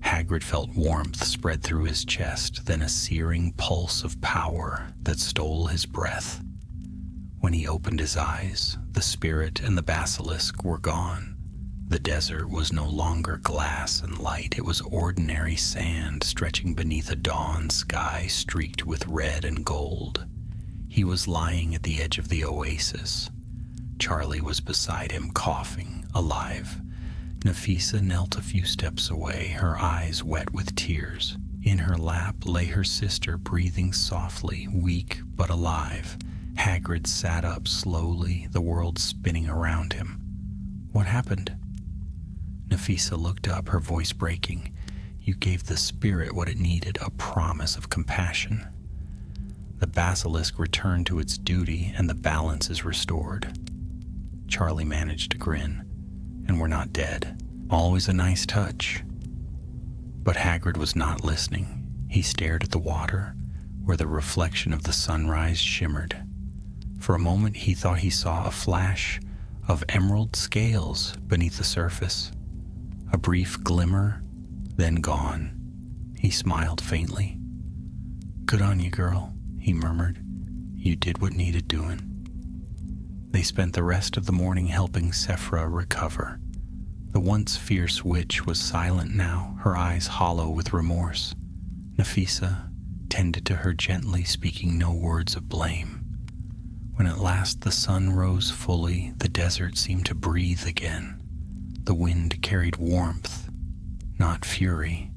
Hagrid felt warmth spread through his chest, then a searing pulse of power that stole his breath. When he opened his eyes, the spirit and the basilisk were gone. The desert was no longer glass and light. It was ordinary sand stretching beneath a dawn sky streaked with red and gold. He was lying at the edge of the oasis. Charlie was beside him, coughing, alive. Nafisa knelt a few steps away, her eyes wet with tears. In her lap lay her sister, breathing softly, weak but alive. Hagrid sat up slowly, the world spinning around him. "What happened?" Nafisa looked up, her voice breaking. "You gave the spirit what it needed, a promise of compassion. The basilisk returned to its duty, and the balance is restored." Charlie managed to grin. "And we're not dead. Always a nice touch." But Hagrid was not listening. He stared at the water, where the reflection of the sunrise shimmered. For a moment he thought he saw a flash of emerald scales beneath the surface. A brief glimmer, then gone. He smiled faintly. "Good on you, girl," he murmured. "You did what needed doing." They spent the rest of the morning helping Sephra recover. The once fierce witch was silent now, her eyes hollow with remorse. Nafisa tended to her gently, speaking no words of blame. When at last the sun rose fully, the desert seemed to breathe again. The wind carried warmth, not fury.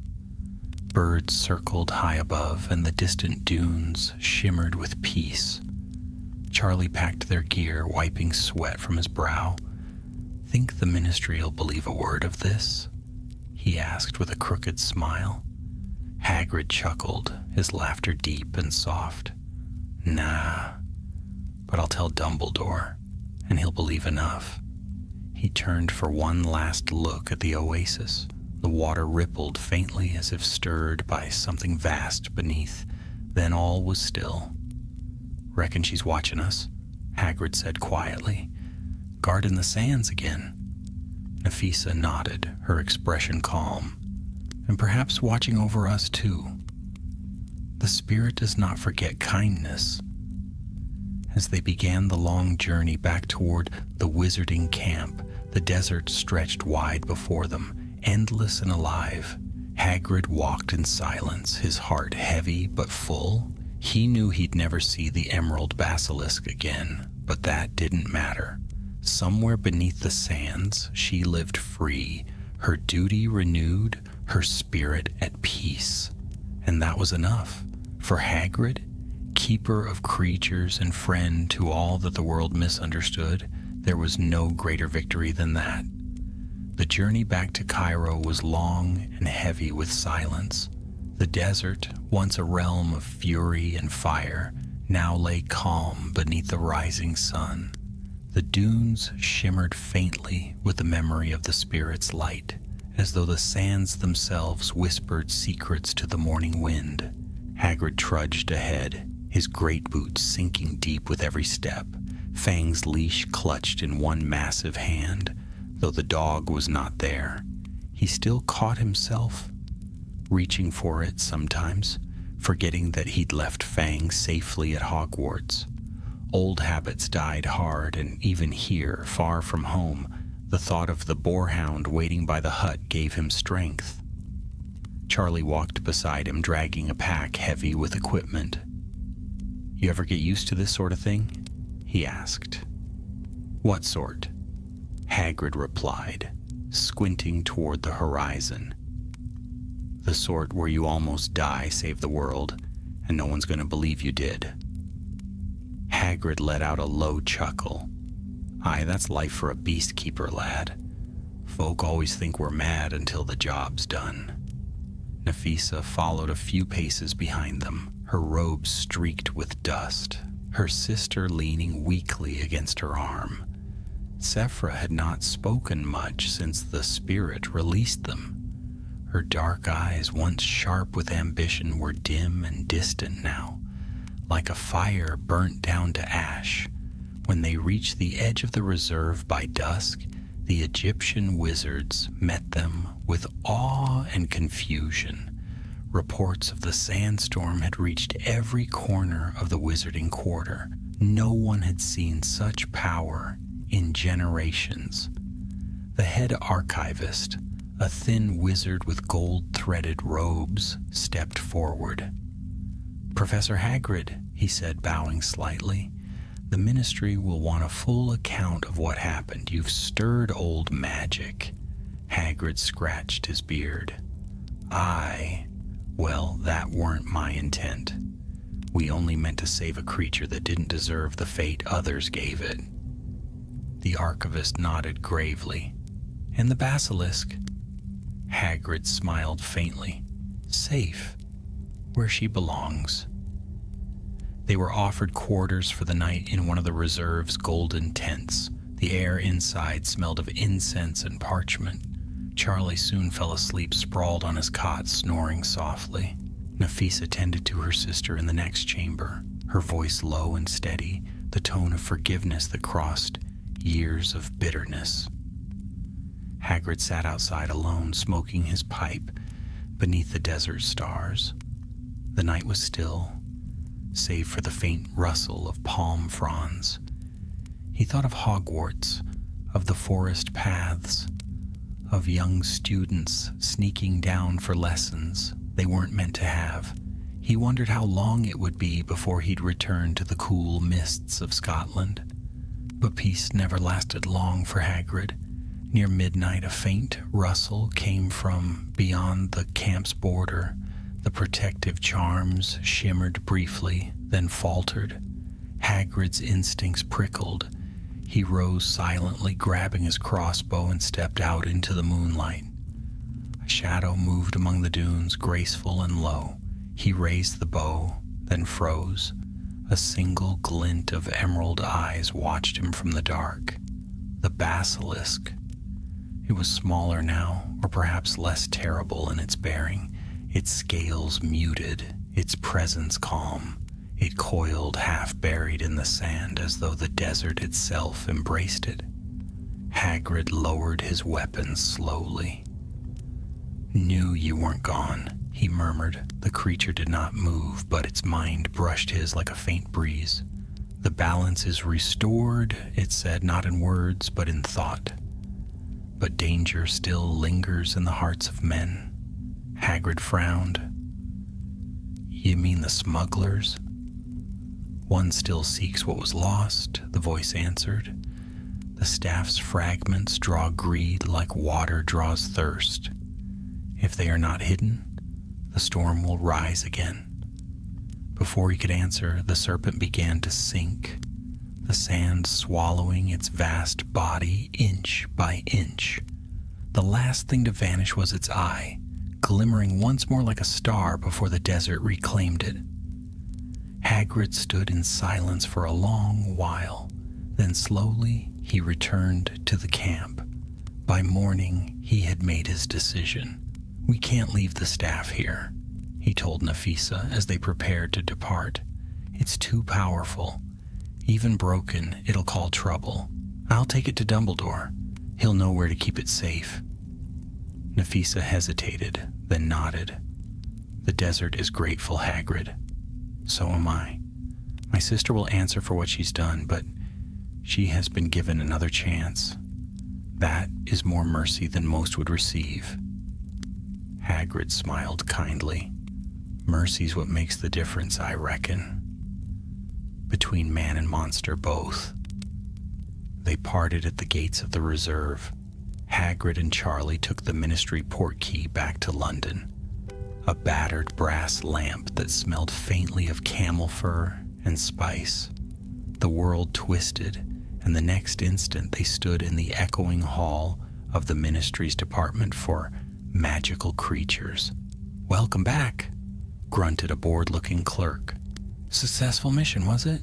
Birds circled high above, and the distant dunes shimmered with peace. Charlie packed their gear, wiping sweat from his brow. "Think the ministry'll believe a word of this?" he asked with a crooked smile. Hagrid chuckled, his laughter deep and soft. "Nah, but I'll tell Dumbledore, and he'll believe enough." He turned for one last look at the oasis. The water rippled faintly as if stirred by something vast beneath. Then all was still. "Reckon she's watching us," Hagrid said quietly. "Guarding the sands again." Nafisa nodded, her expression calm. "And perhaps watching over us too. The spirit does not forget kindness." As they began the long journey back toward the wizarding camp, the desert stretched wide before them, endless and alive. Hagrid walked in silence, his heart heavy but full. He knew he'd never see the emerald basilisk again, but that didn't matter. Somewhere beneath the sands, she lived free, her duty renewed, her spirit at peace. And that was enough. For Hagrid, keeper of creatures and friend to all that the world misunderstood, there was no greater victory than that. The journey back to Cairo was long and heavy with silence. The desert, once a realm of fury and fire, now lay calm beneath the rising sun. The dunes shimmered faintly with the memory of the spirit's light, as though the sands themselves whispered secrets to the morning wind. Hagrid trudged ahead, his great boots sinking deep with every step, Fang's leash clutched in one massive hand. Though the dog was not there, he still caught himself reaching for it sometimes, forgetting that he'd left Fang safely at Hogwarts. Old habits died hard, and even here, far from home, the thought of the boarhound waiting by the hut gave him strength. Charlie walked beside him, dragging a pack heavy with equipment. "You ever get used to this sort of thing?" he asked. "What sort?" Hagrid replied, squinting toward the horizon. "The sort where you almost die, save the world, and no one's going to believe you did." Hagrid let out a low chuckle. "Aye, that's life for a beast keeper, lad. Folk always think we're mad until the job's done." Nafisa followed a few paces behind them, her robe streaked with dust, her sister leaning weakly against her arm. Sephra had not spoken much since the spirit released them. Her dark eyes, once sharp with ambition, were dim and distant now, like a fire burnt down to ash. When they reached the edge of the reserve by dusk, the Egyptian wizards met them with awe and confusion. Reports of the sandstorm had reached every corner of the wizarding quarter. No one had seen such power in generations. The head archivist, a thin wizard with gold-threaded robes, stepped forward. "Professor Hagrid," he said, bowing slightly, "the Ministry will want a full account of what happened. You've stirred old magic." Hagrid scratched his beard. Well, that weren't my intent. We only meant to save a creature that didn't deserve the fate others gave it." The archivist nodded gravely. "And the basilisk?" Hagrid smiled faintly. "Safe, where she belongs." They were offered quarters for the night in one of the reserve's golden tents. The air inside smelled of incense and parchment. Charlie soon fell asleep, sprawled on his cot, snoring softly. Nafisa tended to her sister in the next chamber, her voice low and steady, the tone of forgiveness that crossed years of bitterness. Hagrid sat outside alone, smoking his pipe beneath the desert stars. The night was still, save for the faint rustle of palm fronds. He thought of Hogwarts, of the forest paths, of young students sneaking down for lessons they weren't meant to have. He wondered how long it would be before he'd return to the cool mists of Scotland. But peace never lasted long for Hagrid. Near midnight, a faint rustle came from beyond the camp's border. The protective charms shimmered briefly, then faltered. Hagrid's instincts prickled. He rose silently, grabbing his crossbow, and stepped out into the moonlight. A shadow moved among the dunes, graceful and low. He raised the bow, then froze. A single glint of emerald eyes watched him from the dark. The basilisk. It was smaller now, or perhaps less terrible in its bearing. Its scales muted, its presence calm. It coiled, half buried in the sand, as though the desert itself embraced it. Hagrid lowered his weapon slowly. "Knew you weren't gone," he murmured. The creature did not move, but its mind brushed his like a faint breeze. "The balance is restored," it said, not in words, but in thought. "But danger still lingers in the hearts of men." Hagrid frowned. "You mean the smugglers?" "One still seeks what was lost," the voice answered. "The staff's fragments draw greed like water draws thirst. If they are not hidden, the storm will rise again." Before he could answer, the serpent began to sink, the sand swallowing its vast body inch by inch. The last thing to vanish was its eye, glimmering once more like a star before the desert reclaimed it. Hagrid stood in silence for a long while. Then slowly he returned to the camp. By morning, he had made his decision. "We can't leave the staff here," he told Nafisa as they prepared to depart. "It's too powerful. Even broken, it'll call trouble. I'll take it to Dumbledore. He'll know where to keep it safe." Nafisa hesitated, then nodded. "The desert is grateful, Hagrid. So am I. My sister will answer for what she's done, but she has been given another chance. That is more mercy than most would receive." Hagrid smiled kindly. "Mercy's what makes the difference, I reckon. Between man and monster both." They parted at the gates of the reserve. Hagrid and Charlie took the ministry portkey back to London. A battered brass lamp that smelled faintly of camel fur and spice. The world twisted, and the next instant they stood in the echoing hall of the ministry's department for magical creatures. "Welcome back," grunted a bored-looking clerk. "Successful mission, was it?"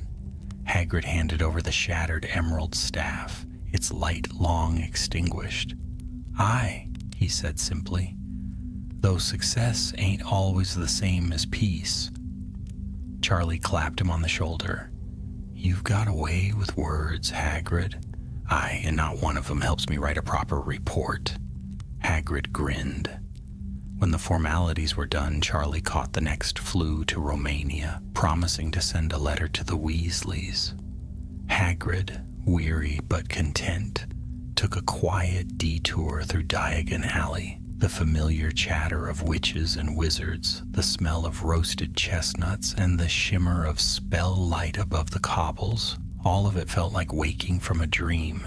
Hagrid handed over the shattered emerald staff, its light long extinguished. "Aye," he said simply, "though success ain't always the same as peace." Charlie clapped him on the shoulder. "You've got a way with words, Hagrid. Aye, and not one of them helps me write a proper report." Hagrid grinned. When the formalities were done, Charlie caught the next flew to Romania, promising to send a letter to the Weasleys. Hagrid, weary but content, took a quiet detour through Diagon Alley. The familiar chatter of witches and wizards, the smell of roasted chestnuts, and the shimmer of spell light above the cobbles, all of it felt like waking from a dream.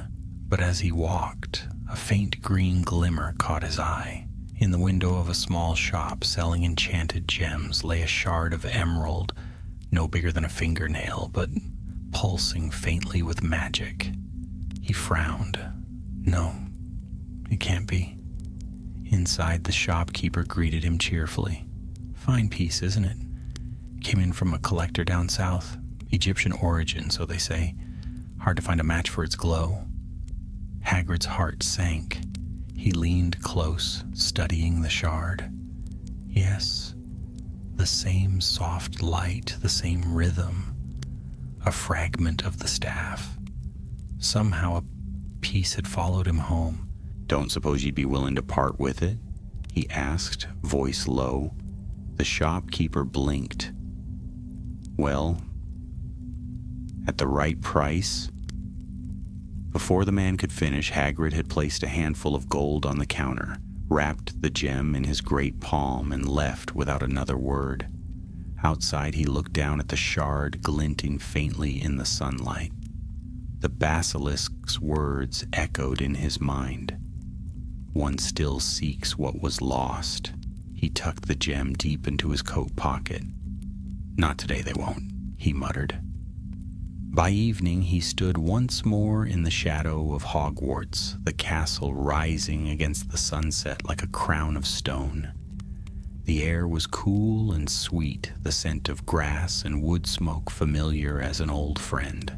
But as he walked, a faint green glimmer caught his eye. In the window of a small shop selling enchanted gems lay a shard of emerald, no bigger than a fingernail, but pulsing faintly with magic. He frowned. No, it can't be. Inside, the shopkeeper greeted him cheerfully. "Fine piece, isn't it? Came in from a collector down south. Egyptian origin, so they say. Hard to find a match for its glow." Hagrid's heart sank. He leaned close, studying the shard. Yes, the same soft light, the same rhythm. A fragment of the staff. Somehow a piece had followed him home. "Don't suppose you'd be willing to part with it?" he asked, voice low. The shopkeeper blinked. "Well, at the right price?" Before the man could finish, Hagrid had placed a handful of gold on the counter, wrapped the gem in his great palm, and left without another word. Outside, he looked down at the shard glinting faintly in the sunlight. The basilisk's words echoed in his mind. "One still seeks what was lost." He tucked the gem deep into his coat pocket. "Not today, they won't," he muttered. By evening, he stood once more in the shadow of Hogwarts, the castle rising against the sunset like a crown of stone. The air was cool and sweet, the scent of grass and wood smoke familiar as an old friend.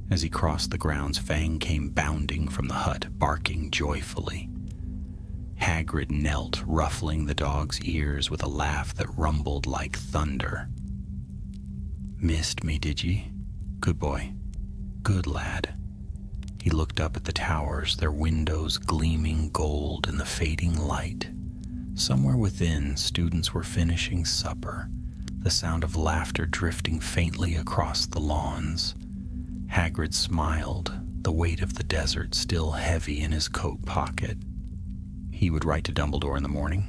As he crossed the grounds, Fang came bounding from the hut, barking joyfully. Hagrid knelt, ruffling the dog's ears with a laugh that rumbled like thunder. "Missed me, did ye? Good boy. Good lad." He looked up at the towers, their windows gleaming gold in the fading light. Somewhere within, students were finishing supper, the sound of laughter drifting faintly across the lawns. Hagrid smiled, the weight of the desert still heavy in his coat pocket. He would write to Dumbledore in the morning.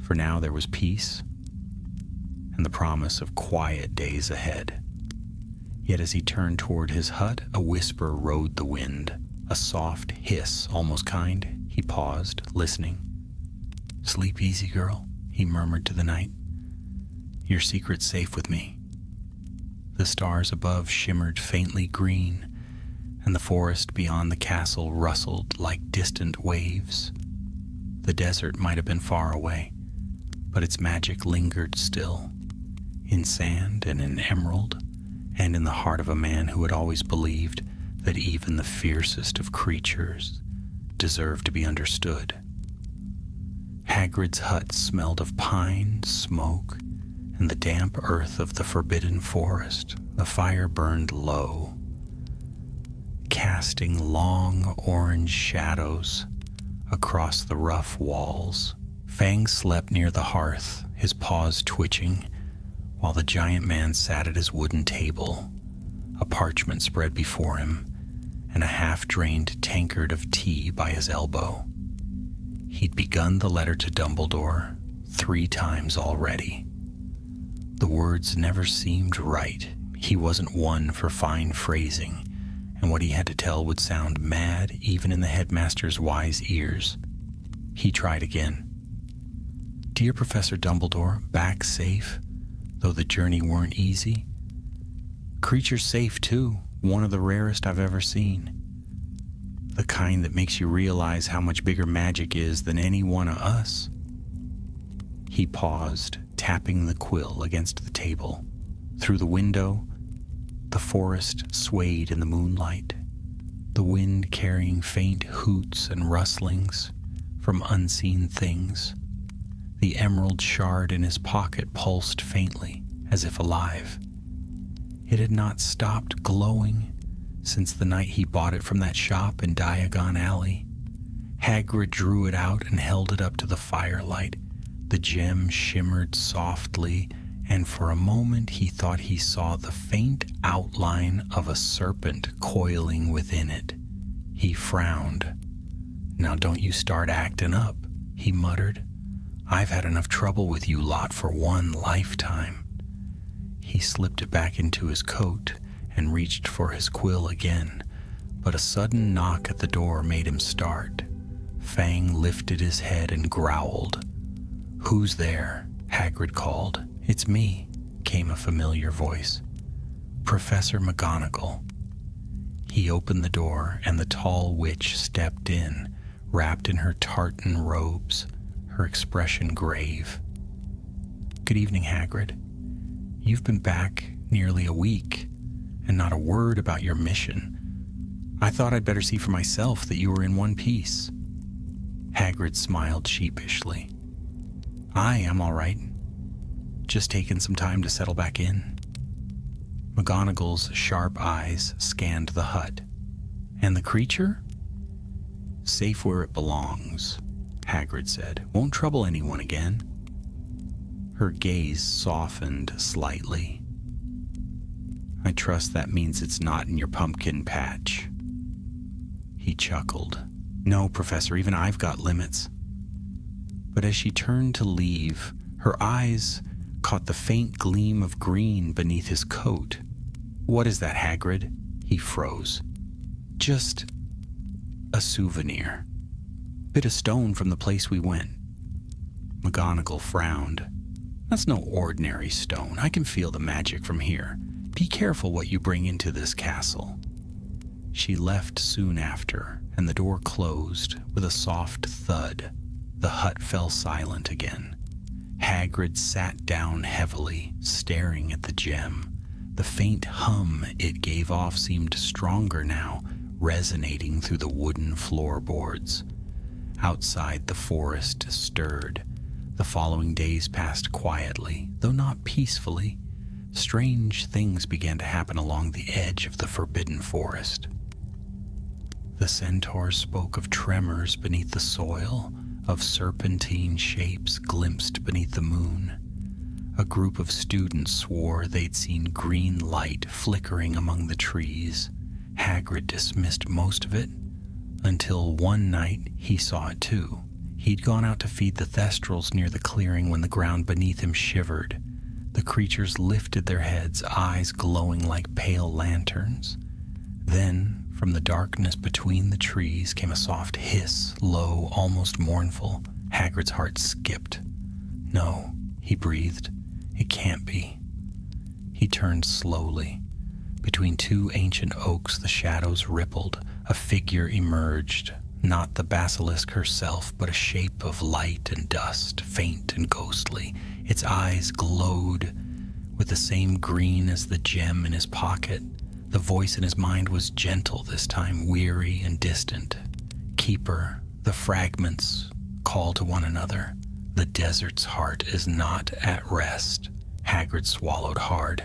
For now there was peace and the promise of quiet days ahead. Yet as he turned toward his hut, a whisper rode the wind, a soft hiss, almost kind. He paused, listening. "Sleep easy, girl," he murmured to the night. "Your secret's safe with me." The stars above shimmered faintly green, and the forest beyond the castle rustled like distant waves. The desert might have been far away, but its magic lingered still, in sand and in emerald, and in the heart of a man who had always believed that even the fiercest of creatures deserved to be understood. Hagrid's hut smelled of pine, smoke, and the damp earth of the forbidden forest. The fire burned low, casting long orange shadows across the rough walls. Fang slept near the hearth, his paws twitching, while the giant man sat at his wooden table, a parchment spread before him, and a half-drained tankard of tea by his elbow. He'd begun the letter to Dumbledore 3 times already. The words never seemed right. He wasn't one for fine phrasing, and what he had to tell would sound mad even in the headmaster's wise ears. He tried again. Dear Professor Dumbledore, back safe, though the journey weren't easy. Creature safe too, one of the rarest I've ever seen. The kind that makes you realize how much bigger magic is than any one of us. He paused, tapping the quill against the table. Through the window, the forest swayed in the moonlight, the wind carrying faint hoots and rustlings from unseen things. The emerald shard in his pocket pulsed faintly, as if alive. It had not stopped glowing since the night he bought it from that shop in Diagon Alley. Hagrid drew it out and held it up to the firelight. The gem shimmered softly, and for a moment he thought he saw the faint outline of a serpent coiling within it. He frowned. Now don't you start acting up, he muttered. I've had enough trouble with you lot for one lifetime. He slipped it back into his coat and reached for his quill again, but a sudden knock at the door made him start. Fang lifted his head and growled. Who's there? Hagrid called. It's me, came a familiar voice. Professor McGonagall. He opened the door, and the tall witch stepped in, wrapped in her tartan robes, her expression grave. Good evening, Hagrid. You've been back nearly a week, and not a word about your mission. I thought I'd better see for myself that you were in one piece. Hagrid smiled sheepishly. I'm all right. Just taking some time to settle back in. McGonagall's sharp eyes scanned the hut. And the creature? Safe where it belongs, Hagrid said. Won't trouble anyone again. Her gaze softened slightly. I trust that means it's not in your pumpkin patch. He chuckled. No, Professor, even I've got limits. But as she turned to leave, her eyes caught the faint gleam of green beneath his coat. What is that, Hagrid? He froze. Just a souvenir. Bit of stone from the place we went. McGonagall frowned. That's no ordinary stone. I can feel the magic from here. Be careful what you bring into this castle. She left soon after, and the door closed with a soft thud. The hut fell silent again. Hagrid sat down heavily, staring at the gem. The faint hum it gave off seemed stronger now, resonating through the wooden floorboards. Outside, the forest stirred. The following days passed quietly, though not peacefully. Strange things began to happen along the edge of the forbidden forest. The centaur spoke of tremors beneath the soil, of serpentine shapes glimpsed beneath the moon. A group of students swore they'd seen green light flickering among the trees. Hagrid dismissed most of it, until one night he saw it too. He'd gone out to feed the thestrals near the clearing when the ground beneath him shivered. The creatures lifted their heads, eyes glowing like pale lanterns. Then, from the darkness between the trees came a soft hiss, low, almost mournful. Hagrid's heart skipped. No, he breathed. It can't be. He turned slowly. Between 2 ancient oaks, the shadows rippled. A figure emerged, not the basilisk herself, but a shape of light and dust, faint and ghostly. Its eyes glowed with the same green as the gem in his pocket. The voice in his mind was gentle this time, weary and distant. Keeper, the fragments call to one another. The desert's heart is not at rest. Hagrid swallowed hard.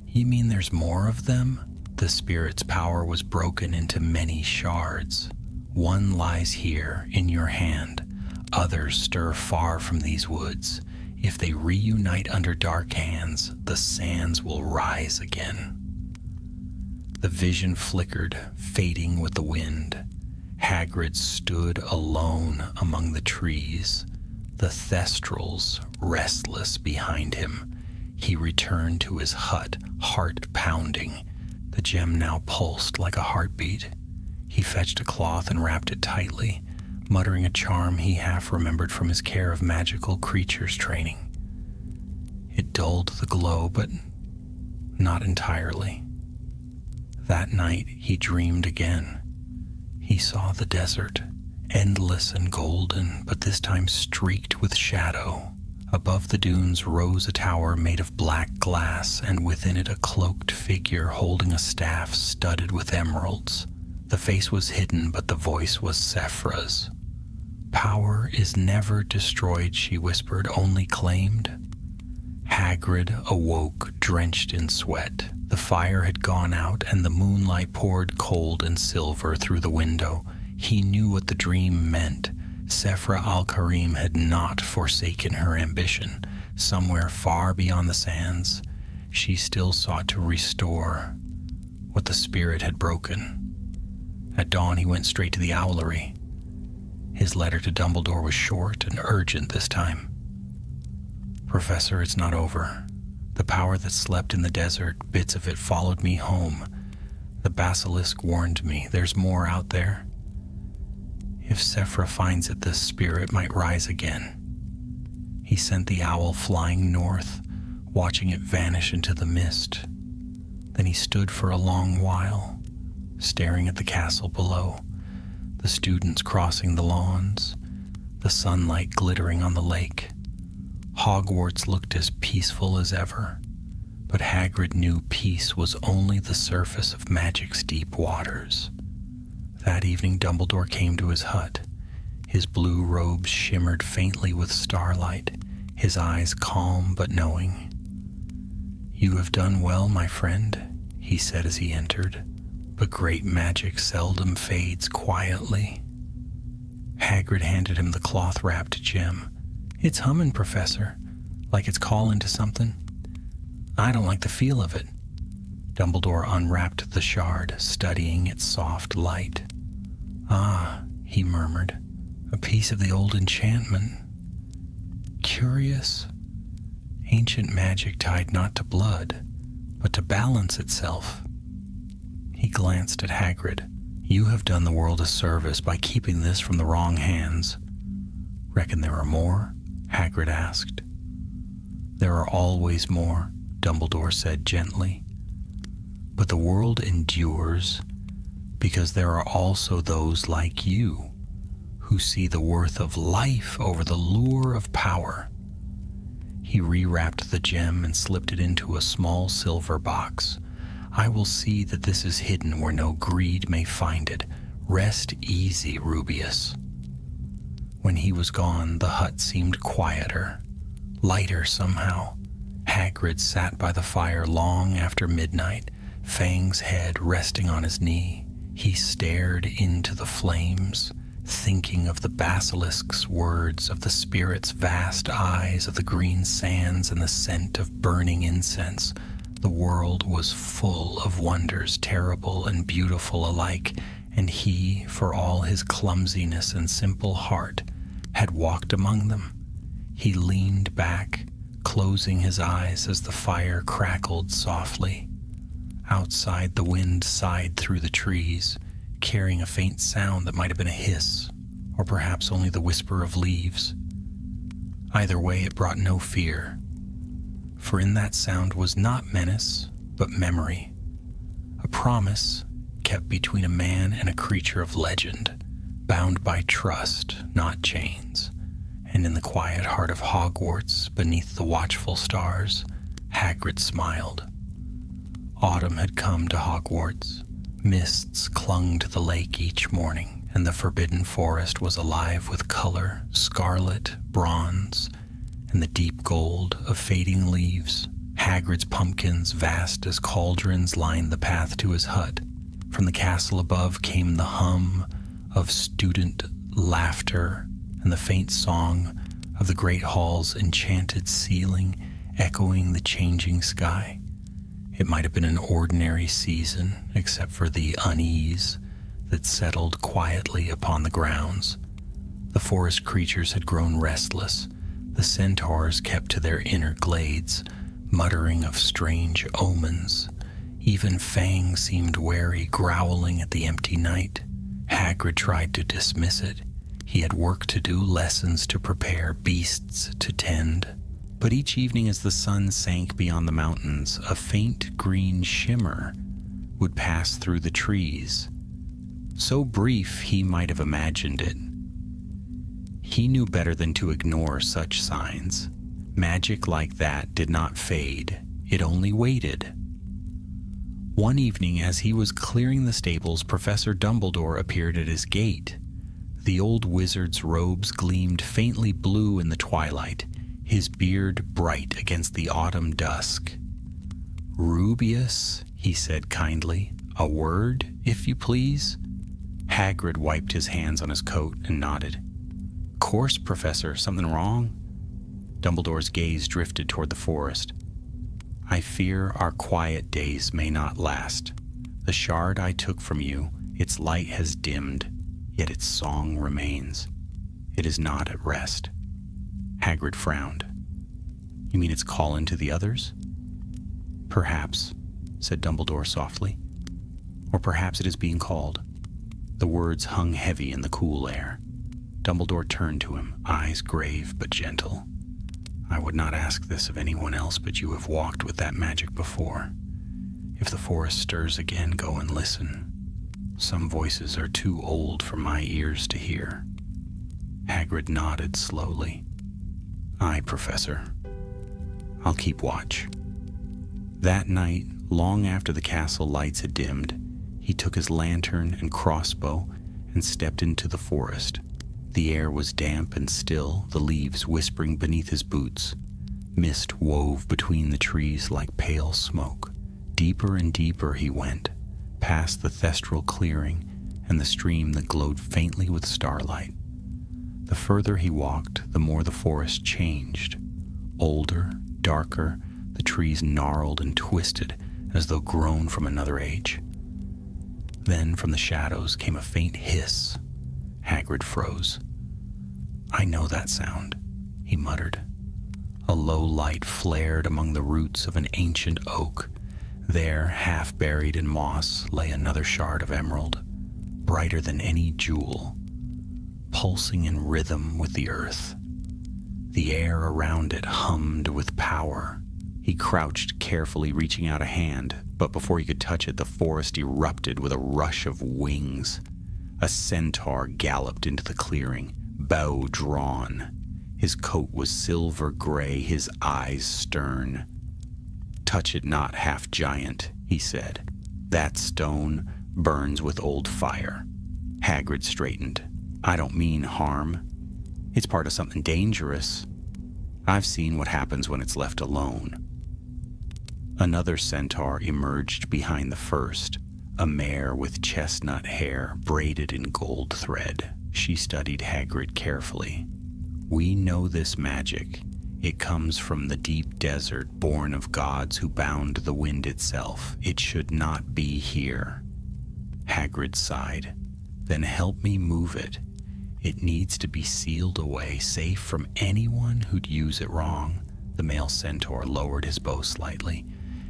You mean there's more of them? The spirit's power was broken into many shards. One lies here in your hand. Others stir far from these woods. If they reunite under dark hands, the sands will rise again. The vision flickered, fading with the wind. Hagrid stood alone among the trees, the Thestrals restless behind him. He returned to his hut, heart pounding. The gem now pulsed like a heartbeat. He fetched a cloth and wrapped it tightly, muttering a charm he half remembered from his care of magical creatures training. It dulled the glow, but not entirely. That night he dreamed again. He saw the desert, endless and golden, but this time streaked with shadow. Above the dunes rose a tower made of black glass, and within it a cloaked figure holding a staff studded with emeralds. The face was hidden, but the voice was Sephra's. "Power is never destroyed," she whispered, "only claimed." Hagrid awoke, drenched in sweat. The fire had gone out, and the moonlight poured cold and silver through the window. He knew what the dream meant. Sephra al-Karim had not forsaken her ambition. Somewhere far beyond the sands, she still sought to restore what the spirit had broken. At dawn, he went straight to the owlery. His letter to Dumbledore was short and urgent this time. "Professor, it's not over. The power that slept in the desert, bits of it followed me home. The basilisk warned me. There's more out there. If Sephra finds it, the spirit might rise again." He sent the owl flying north, watching it vanish into the mist. Then he stood for a long while, staring at the castle below, the students crossing the lawns, the sunlight glittering on the lake. Hogwarts looked as peaceful as ever, but Hagrid knew peace was only the surface of magic's deep waters. That evening, Dumbledore came to his hut. His blue robes shimmered faintly with starlight, his eyes calm but knowing. "You have done well, my friend," he said as he entered, "but great magic seldom fades quietly." Hagrid handed him the cloth-wrapped gem. "It's hummin', Professor, like it's callin' to something. I don't like the feel of it." Dumbledore unwrapped the shard, studying its soft light. "Ah," he murmured, "a piece of the old enchantment. Curious. Ancient magic tied not to blood, but to balance itself." He glanced at Hagrid. "You have done the world a service by keeping this from the wrong hands." "Reckon there are more?" Hagrid asked. "There are always more," Dumbledore said gently. "But the world endures because there are also those like you who see the worth of life over the lure of power." He rewrapped the gem and slipped it into a small silver box. "I will see that this is hidden where no greed may find it. Rest easy, Rubeus." When he was gone, the hut seemed quieter, lighter somehow. Hagrid sat by the fire long after midnight, Fang's head resting on his knee. He stared into the flames, thinking of the basilisk's words, of the spirit's vast eyes, of the green sands and the scent of burning incense. The world was full of wonders, terrible and beautiful alike, and he, for all his clumsiness and simple heart, had walked among them. He leaned back, closing his eyes as the fire crackled softly. Outside, the wind sighed through the trees, carrying a faint sound that might have been a hiss, or perhaps only the whisper of leaves. Either way, it brought no fear, for in that sound was not menace, but memory, a promise kept between a man and a creature of legend, bound by trust, not chains. And in the quiet heart of Hogwarts, beneath the watchful stars, Hagrid smiled. Autumn had come to Hogwarts. Mists clung to the lake each morning, and the forbidden forest was alive with color, scarlet, bronze, and the deep gold of fading leaves. Hagrid's pumpkins, vast as cauldrons, lined the path to his hut. From the castle above came the hum of student laughter and the faint song of the great hall's enchanted ceiling echoing the changing sky. It might have been an ordinary season, except for the unease, that settled quietly upon the grounds. The forest creatures had grown restless. The centaurs kept to their inner glades, muttering of strange omens. Even Fang seemed wary, growling at the empty night. Hagrid tried to dismiss it. He had work to do, lessons to prepare, beasts to tend. But each evening as the sun sank beyond the mountains, a faint green shimmer would pass through the trees. So brief he might have imagined it. He knew better than to ignore such signs. Magic like that did not fade, it only waited. One evening, as he was clearing the stables, Professor Dumbledore appeared at his gate. The old wizard's robes gleamed faintly blue in the twilight, his beard bright against the autumn dusk. "Rubius," he said kindly, "a word, if you please?" Hagrid wiped his hands on his coat and nodded. "Course, Professor, something wrong?" Dumbledore's gaze drifted toward the forest. "I fear our quiet days may not last. The shard I took from you, its light has dimmed, yet its song remains. It is not at rest." Hagrid frowned. "You mean its call to the others?" "Perhaps," said Dumbledore softly. "Or perhaps it is being called." The words hung heavy in the cool air. Dumbledore turned to him, eyes grave but gentle. "I would not ask this of anyone else, but you have walked with that magic before. If the forest stirs again, go and listen. Some voices are too old for my ears to hear." Hagrid nodded slowly. "Aye, Professor. I'll keep watch." That night, long after the castle lights had dimmed, he took his lantern and crossbow and stepped into the forest. The air was damp and still, the leaves whispering beneath his boots. Mist wove between the trees like pale smoke. Deeper and deeper he went, past the thestral clearing and the stream that glowed faintly with starlight. The further he walked, the more the forest changed. Older, darker, the trees gnarled and twisted as though grown from another age. Then from the shadows came a faint hiss. Hagrid froze. "I know that sound," he muttered. A low light flared among the roots of an ancient oak. There, half buried in moss, lay another shard of emerald, brighter than any jewel, pulsing in rhythm with the earth. The air around it hummed with power. He crouched carefully, reaching out a hand, but before he could touch it, the forest erupted with a rush of wings. A centaur galloped into the clearing, bow drawn. His coat was silver gray, his eyes stern. "Touch it not, half-giant," he said. "That stone burns with old fire." Hagrid straightened. "I don't mean harm. It's part of something dangerous. I've seen what happens when it's left alone." Another centaur emerged behind the first, a mare with chestnut hair braided in gold thread. She studied Hagrid carefully. "We know this magic. It comes from the deep desert, born of gods who bound the wind itself. It should not be here." Hagrid sighed. "Then help me move it. It needs to be sealed away, safe from anyone who'd use it wrong." The male centaur lowered his bow slightly.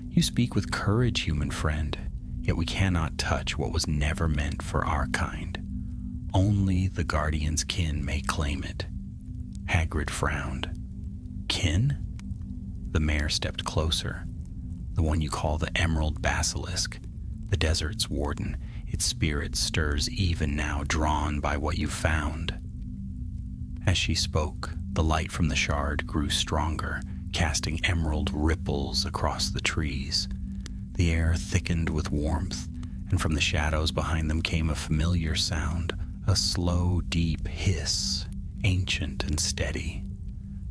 "You speak with courage, human friend, yet we cannot touch what was never meant for our kind. Only the guardian's kin may claim it." Hagrid frowned. "Kin?" The mare stepped closer. "The one you call the Emerald Basilisk, the desert's warden. Its spirit stirs even now, drawn by what you found." As she spoke, the light from the shard grew stronger, casting emerald ripples across the trees. The air thickened with warmth, and from the shadows behind them came a familiar sound, a slow, deep hiss, ancient and steady.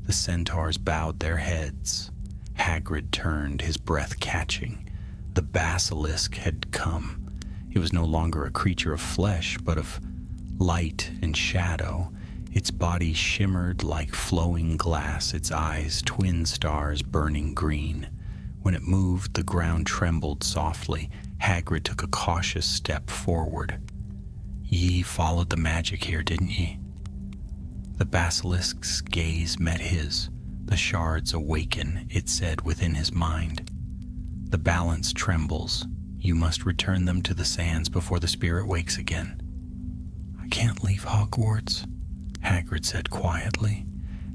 The centaurs bowed their heads. Hagrid turned, his breath catching. The basilisk had come. It was no longer a creature of flesh, but of light and shadow. Its body shimmered like flowing glass, its eyes twin stars burning green. When it moved, the ground trembled softly. Hagrid took a cautious step forward. Ye followed the magic here, didn't ye? The basilisk's gaze met his. The shards awaken, it said within his mind. The balance trembles. You must return them to the sands before the spirit wakes again. I can't leave Hogwarts, Hagrid said quietly.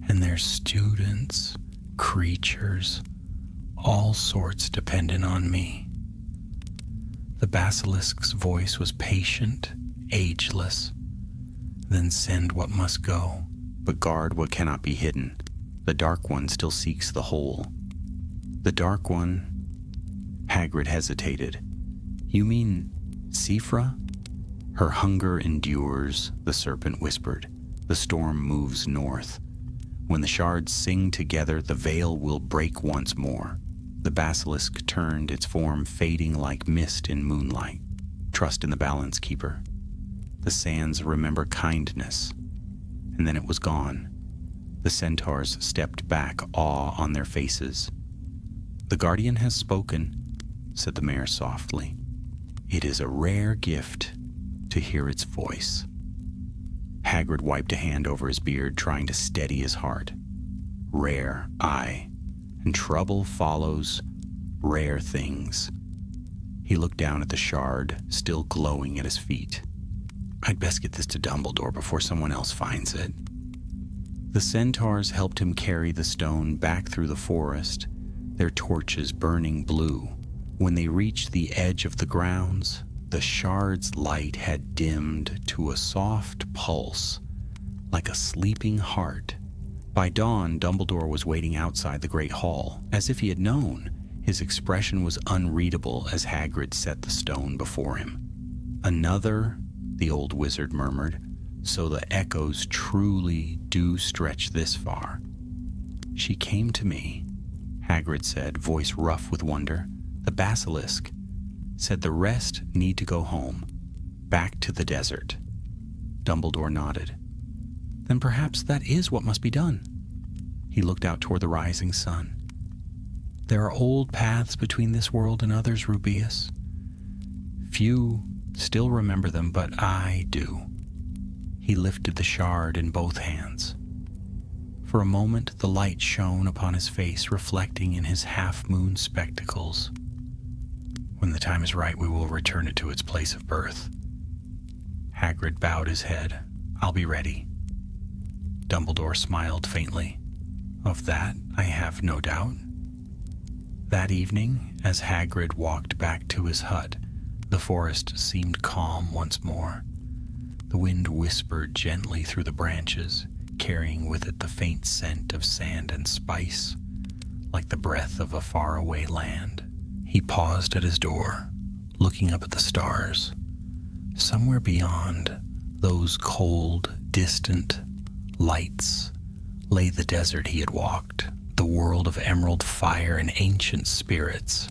And there's students, creatures, all sorts dependent on me. The basilisk's voice was patient, ageless. Then send what must go. But guard what cannot be hidden. The Dark One still seeks the whole. The Dark One? Hagrid hesitated. You mean Sifra? Her hunger endures, the serpent whispered. The storm moves north. When the shards sing together, the veil will break once more. The basilisk turned, its form fading like mist in moonlight. Trust in the balance, keeper. The sands remember kindness. And then it was gone. The centaurs stepped back, awe on their faces. The guardian has spoken, said the mayor softly. It is a rare gift to hear its voice. Hagrid wiped a hand over his beard, trying to steady his heart. Rare, aye, and trouble follows rare things. He looked down at the shard, still glowing at his feet. I'd best get this to Dumbledore before someone else finds it. The centaurs helped him carry the stone back through the forest, their torches burning blue. When they reached the edge of the grounds, the shard's light had dimmed to a soft pulse, like a sleeping heart. By dawn, Dumbledore was waiting outside the Great Hall, as if he had known. His expression was unreadable as Hagrid set the stone before him. Another, the old wizard murmured, so the echoes truly do stretch this far. She came to me, Hagrid said, voice rough with wonder. The basilisk said the rest need to go home, back to the desert. Dumbledore nodded. Then perhaps that is what must be done. He looked out toward the rising sun. There are old paths between this world and others, Rubeus. Few still remember them, but I do. He lifted the shard in both hands. For a moment, the light shone upon his face, reflecting in his half-moon spectacles. When the time is right, we will return it to its place of birth. Hagrid bowed his head. I'll be ready. Dumbledore smiled faintly. Of that, I have no doubt. That evening, as Hagrid walked back to his hut, the forest seemed calm once more. The wind whispered gently through the branches, carrying with it the faint scent of sand and spice, like the breath of a faraway land. He paused at his door, looking up at the stars. Somewhere beyond those cold, distant lights lay the desert he had walked, the world of emerald fire and ancient spirits.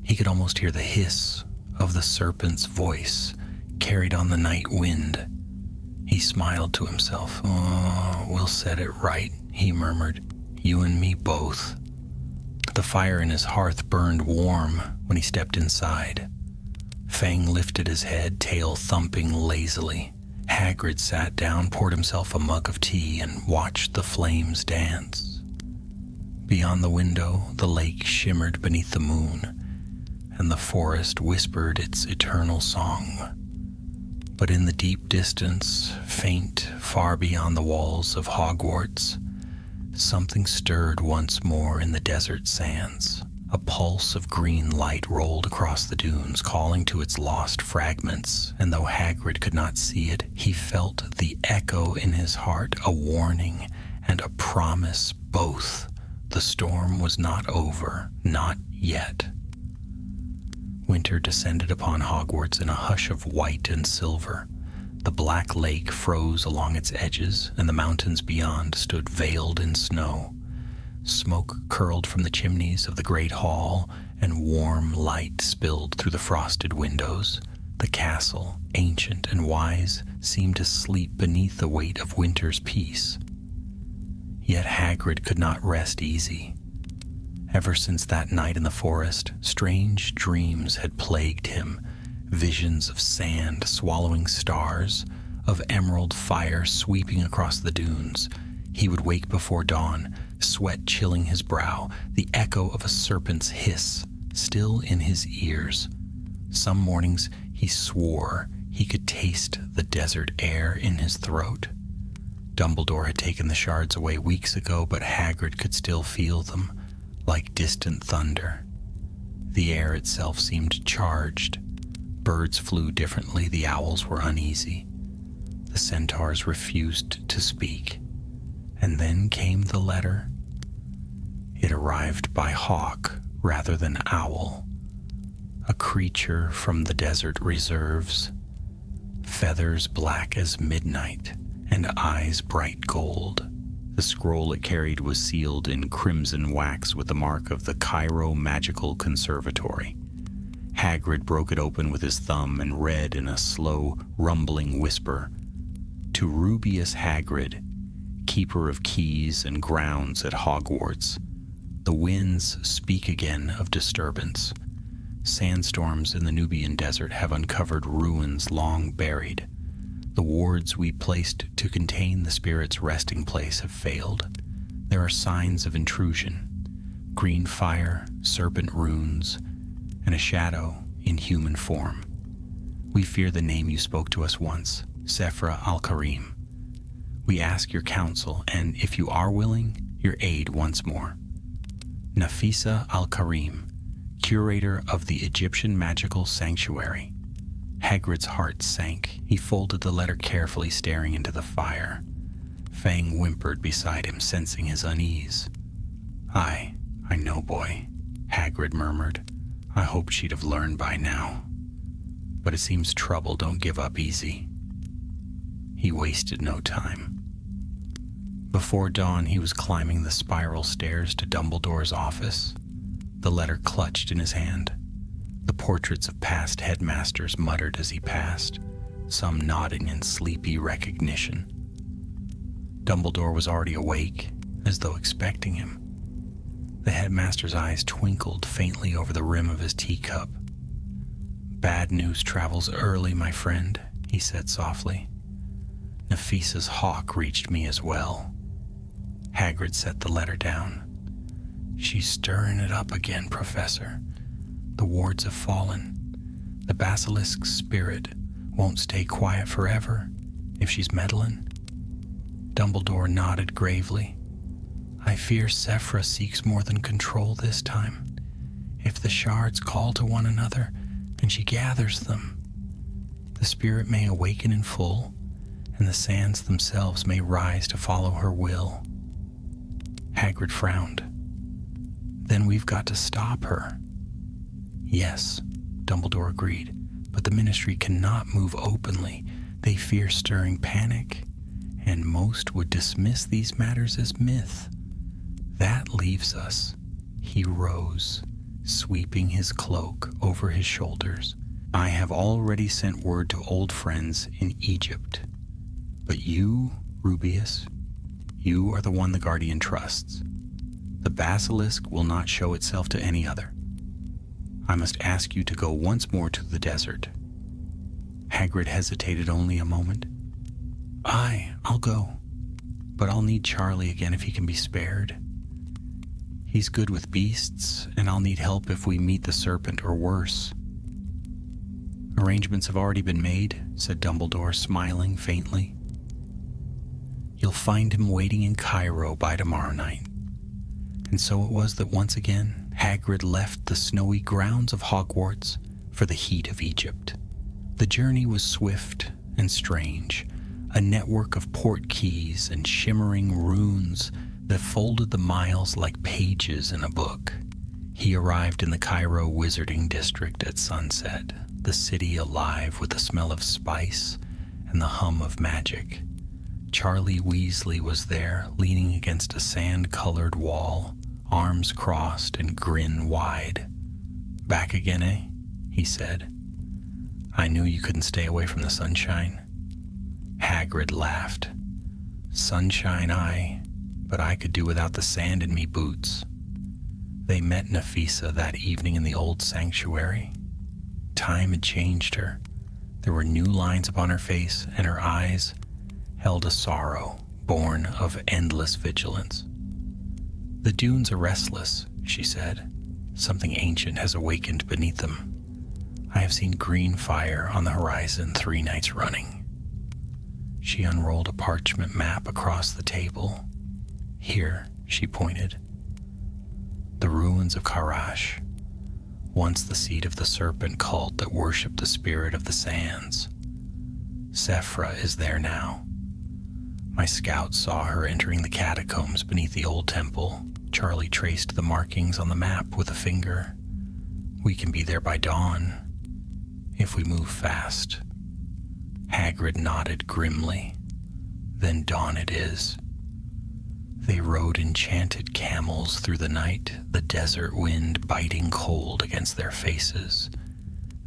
He could almost hear the hiss of the serpent's voice carried on the night wind. He smiled to himself. Oh, we'll set it right, he murmured. You and me both. The fire in his hearth burned warm when he stepped inside. Fang lifted his head, tail thumping lazily. Hagrid sat down, poured himself a mug of tea, and watched the flames dance. Beyond the window, the lake shimmered beneath the moon, and the forest whispered its eternal song. But in the deep distance, faint far beyond the walls of Hogwarts, something stirred once more in the desert sands. A pulse of green light rolled across the dunes, calling to its lost fragments, and though Hagrid could not see it, he felt the echo in his heart, a warning and a promise both. The storm was not over, not yet. Winter descended upon Hogwarts in a hush of white and silver. The black lake froze along its edges, and the mountains beyond stood veiled in snow. Smoke curled from the chimneys of the great hall, and warm light spilled through the frosted windows. The castle, ancient and wise, seemed to sleep beneath the weight of winter's peace. Yet Hagrid could not rest easy. Ever since that night in the forest, strange dreams had plagued him, visions of sand swallowing stars, of emerald fire sweeping across the dunes. He would wake before dawn, sweat chilling his brow, the echo of a serpent's hiss still in his ears. Some mornings he swore he could taste the desert air in his throat. Dumbledore had taken the shards away weeks ago, but Hagrid could still feel them, like distant thunder. The air itself seemed charged. Birds flew differently, the owls were uneasy. The centaurs refused to speak. And then came the letter. It arrived by hawk rather than owl, a creature from the desert reserves, feathers black as midnight and eyes bright gold. The scroll it carried was sealed in crimson wax with the mark of the Cairo Magical Conservatory. Hagrid broke it open with his thumb and read in a slow, rumbling whisper, "To Rubeus Hagrid, keeper of keys and grounds at Hogwarts. The winds speak again of disturbance. Sandstorms in the Nubian desert have uncovered ruins long buried. The wards we placed to contain the spirit's resting place have failed. There are signs of intrusion, green fire, serpent runes, and a shadow in human form. We fear the name you spoke to us once, Sephra al-Karim. We ask your counsel, and if you are willing, your aid once more. Nafisa al-Karim, curator of the Egyptian Magical Sanctuary." Hagrid's heart sank. He folded the letter carefully, staring into the fire. Fang whimpered beside him, sensing his unease. I know, boy," Hagrid murmured. "I hoped she'd have learned by now. But it seems trouble don't give up easy." He wasted no time. Before dawn, he was climbing the spiral stairs to Dumbledore's office, the letter clutched in his hand. The portraits of past headmasters muttered as he passed, some nodding in sleepy recognition. Dumbledore was already awake, as though expecting him. The headmaster's eyes twinkled faintly over the rim of his teacup. "Bad news travels early, my friend," he said softly. "Nafisa's hawk reached me as well." Hagrid set the letter down. "She's stirring it up again, Professor. The wards have fallen. The basilisk's spirit won't stay quiet forever if she's meddling." Dumbledore nodded gravely. "I fear Sephra seeks more than control this time. If the shards call to one another and she gathers them, the spirit may awaken in full, and the sands themselves may rise to follow her will." Hagrid frowned. "Then we've got to stop her." "Yes," Dumbledore agreed, "but the Ministry cannot move openly. They fear stirring panic, and most would dismiss these matters as myth. That leaves us." He rose, sweeping his cloak over his shoulders. "I have already sent word to old friends in Egypt. But you, Rubeus, you are the one the Guardian trusts. The basilisk will not show itself to any other. I must ask you to go once more to the desert." Hagrid hesitated only a moment. I'll go, but I'll need Charlie again if he can be spared. He's good with beasts, and I'll need help if we meet the serpent or worse." "Arrangements have already been made," said Dumbledore, smiling faintly. "You'll find him waiting in Cairo by tomorrow night." And so it was that once again Hagrid left the snowy grounds of Hogwarts for the heat of Egypt. The journey was swift and strange, a network of port keys and shimmering runes that folded the miles like pages in a book. He arrived in the Cairo Wizarding District at sunset, the city alive with the smell of spice and the hum of magic. Charlie Weasley was there, leaning against a sand-colored wall, arms crossed and grin wide. "Back again, eh?" he said. "I knew you couldn't stay away from the sunshine." Hagrid laughed. "Sunshine, aye, but I could do without the sand in me boots." They met Nafisa that evening in the old sanctuary. Time had changed her. There were new lines upon her face, and her eyes held a sorrow born of endless vigilance. "The dunes are restless," she said. "Something ancient has awakened beneath them. I have seen green fire on the horizon 3 nights running." She unrolled a parchment map across the table. "Here," she pointed. "The ruins of Karash, once the seat of the serpent cult that worshipped the spirit of the sands. Sephra is there now. My scouts saw her entering the catacombs beneath the old temple." Charlie traced the markings on the map with a finger. "We can be there by dawn, if we move fast." Hagrid nodded grimly. "Then dawn it is." They rode enchanted camels through the night, the desert wind biting cold against their faces.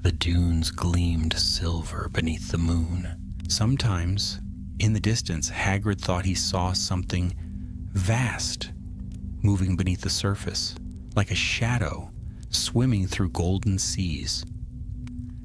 The dunes gleamed silver beneath the moon. Sometimes, in the distance, Hagrid thought he saw something vast moving beneath the surface, like a shadow swimming through golden seas.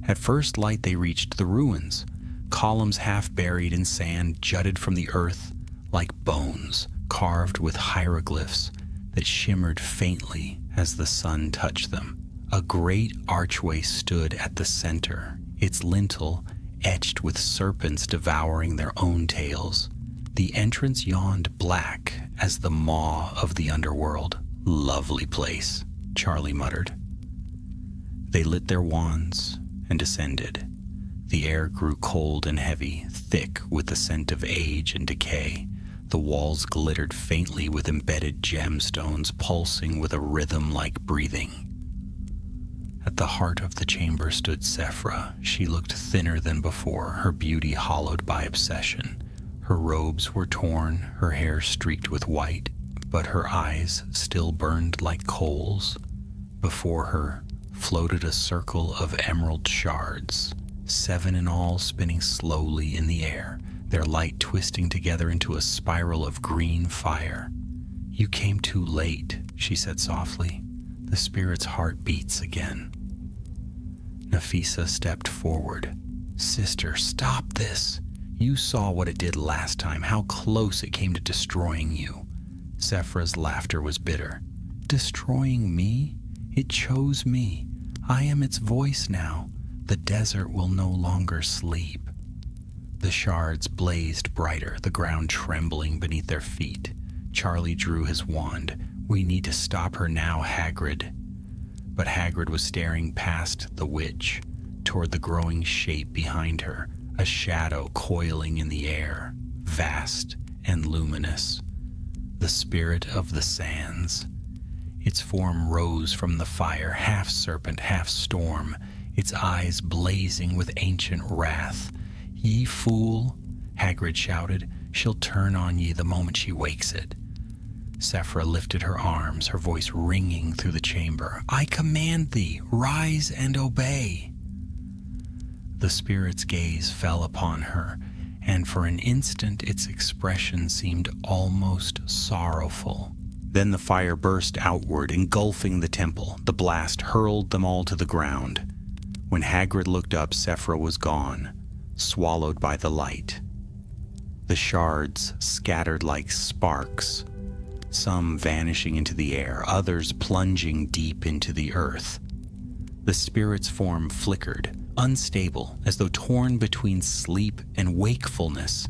At first light they reached the ruins. Columns half buried in sand jutted from the earth like bones carved with hieroglyphs that shimmered faintly as the sun touched them. A great archway stood at the center, its lintel etched with serpents devouring their own tails. The entrance yawned black as the maw of the underworld. "Lovely place," Charlie muttered. They lit their wands and descended. The air grew cold and heavy, thick with the scent of age and decay. The walls glittered faintly with embedded gemstones pulsing with a rhythm like breathing. At the heart of the chamber stood Sephra. She looked thinner than before, her beauty hollowed by obsession. Her robes were torn, her hair streaked with white, but her eyes still burned like coals. Before her floated a circle of emerald shards, 7 in all, spinning slowly in the air, their light twisting together into a spiral of green fire. "You came too late," she said softly. The spirit's heart beats again. Nafisa stepped forward. "Sister, stop this. You saw what it did last time, how close it came to destroying you." Sephra's laughter was bitter. "Destroying me? It chose me. I am its voice now. The desert will no longer sleep." The shards blazed brighter, the ground trembling beneath their feet. Charlie drew his wand. "We need to stop her now, Hagrid." But Hagrid was staring past the witch, toward the growing shape behind her, a shadow coiling in the air, vast and luminous. The spirit of the sands. Its form rose from the fire, half serpent, half storm, its eyes blazing with ancient wrath. "Ye fool," Hagrid shouted, "she'll turn on ye the moment she wakes it." Sephra lifted her arms, her voice ringing through the chamber. "I command thee, rise and obey." The spirit's gaze fell upon her, and for an instant its expression seemed almost sorrowful. Then the fire burst outward, engulfing the temple. The blast hurled them all to the ground. When Hagrid looked up, Sephra was gone, swallowed by the light. The shards scattered like sparks, some vanishing into the air, others plunging deep into the earth. The spirit's form flickered, unstable, as though torn between sleep and wakefulness.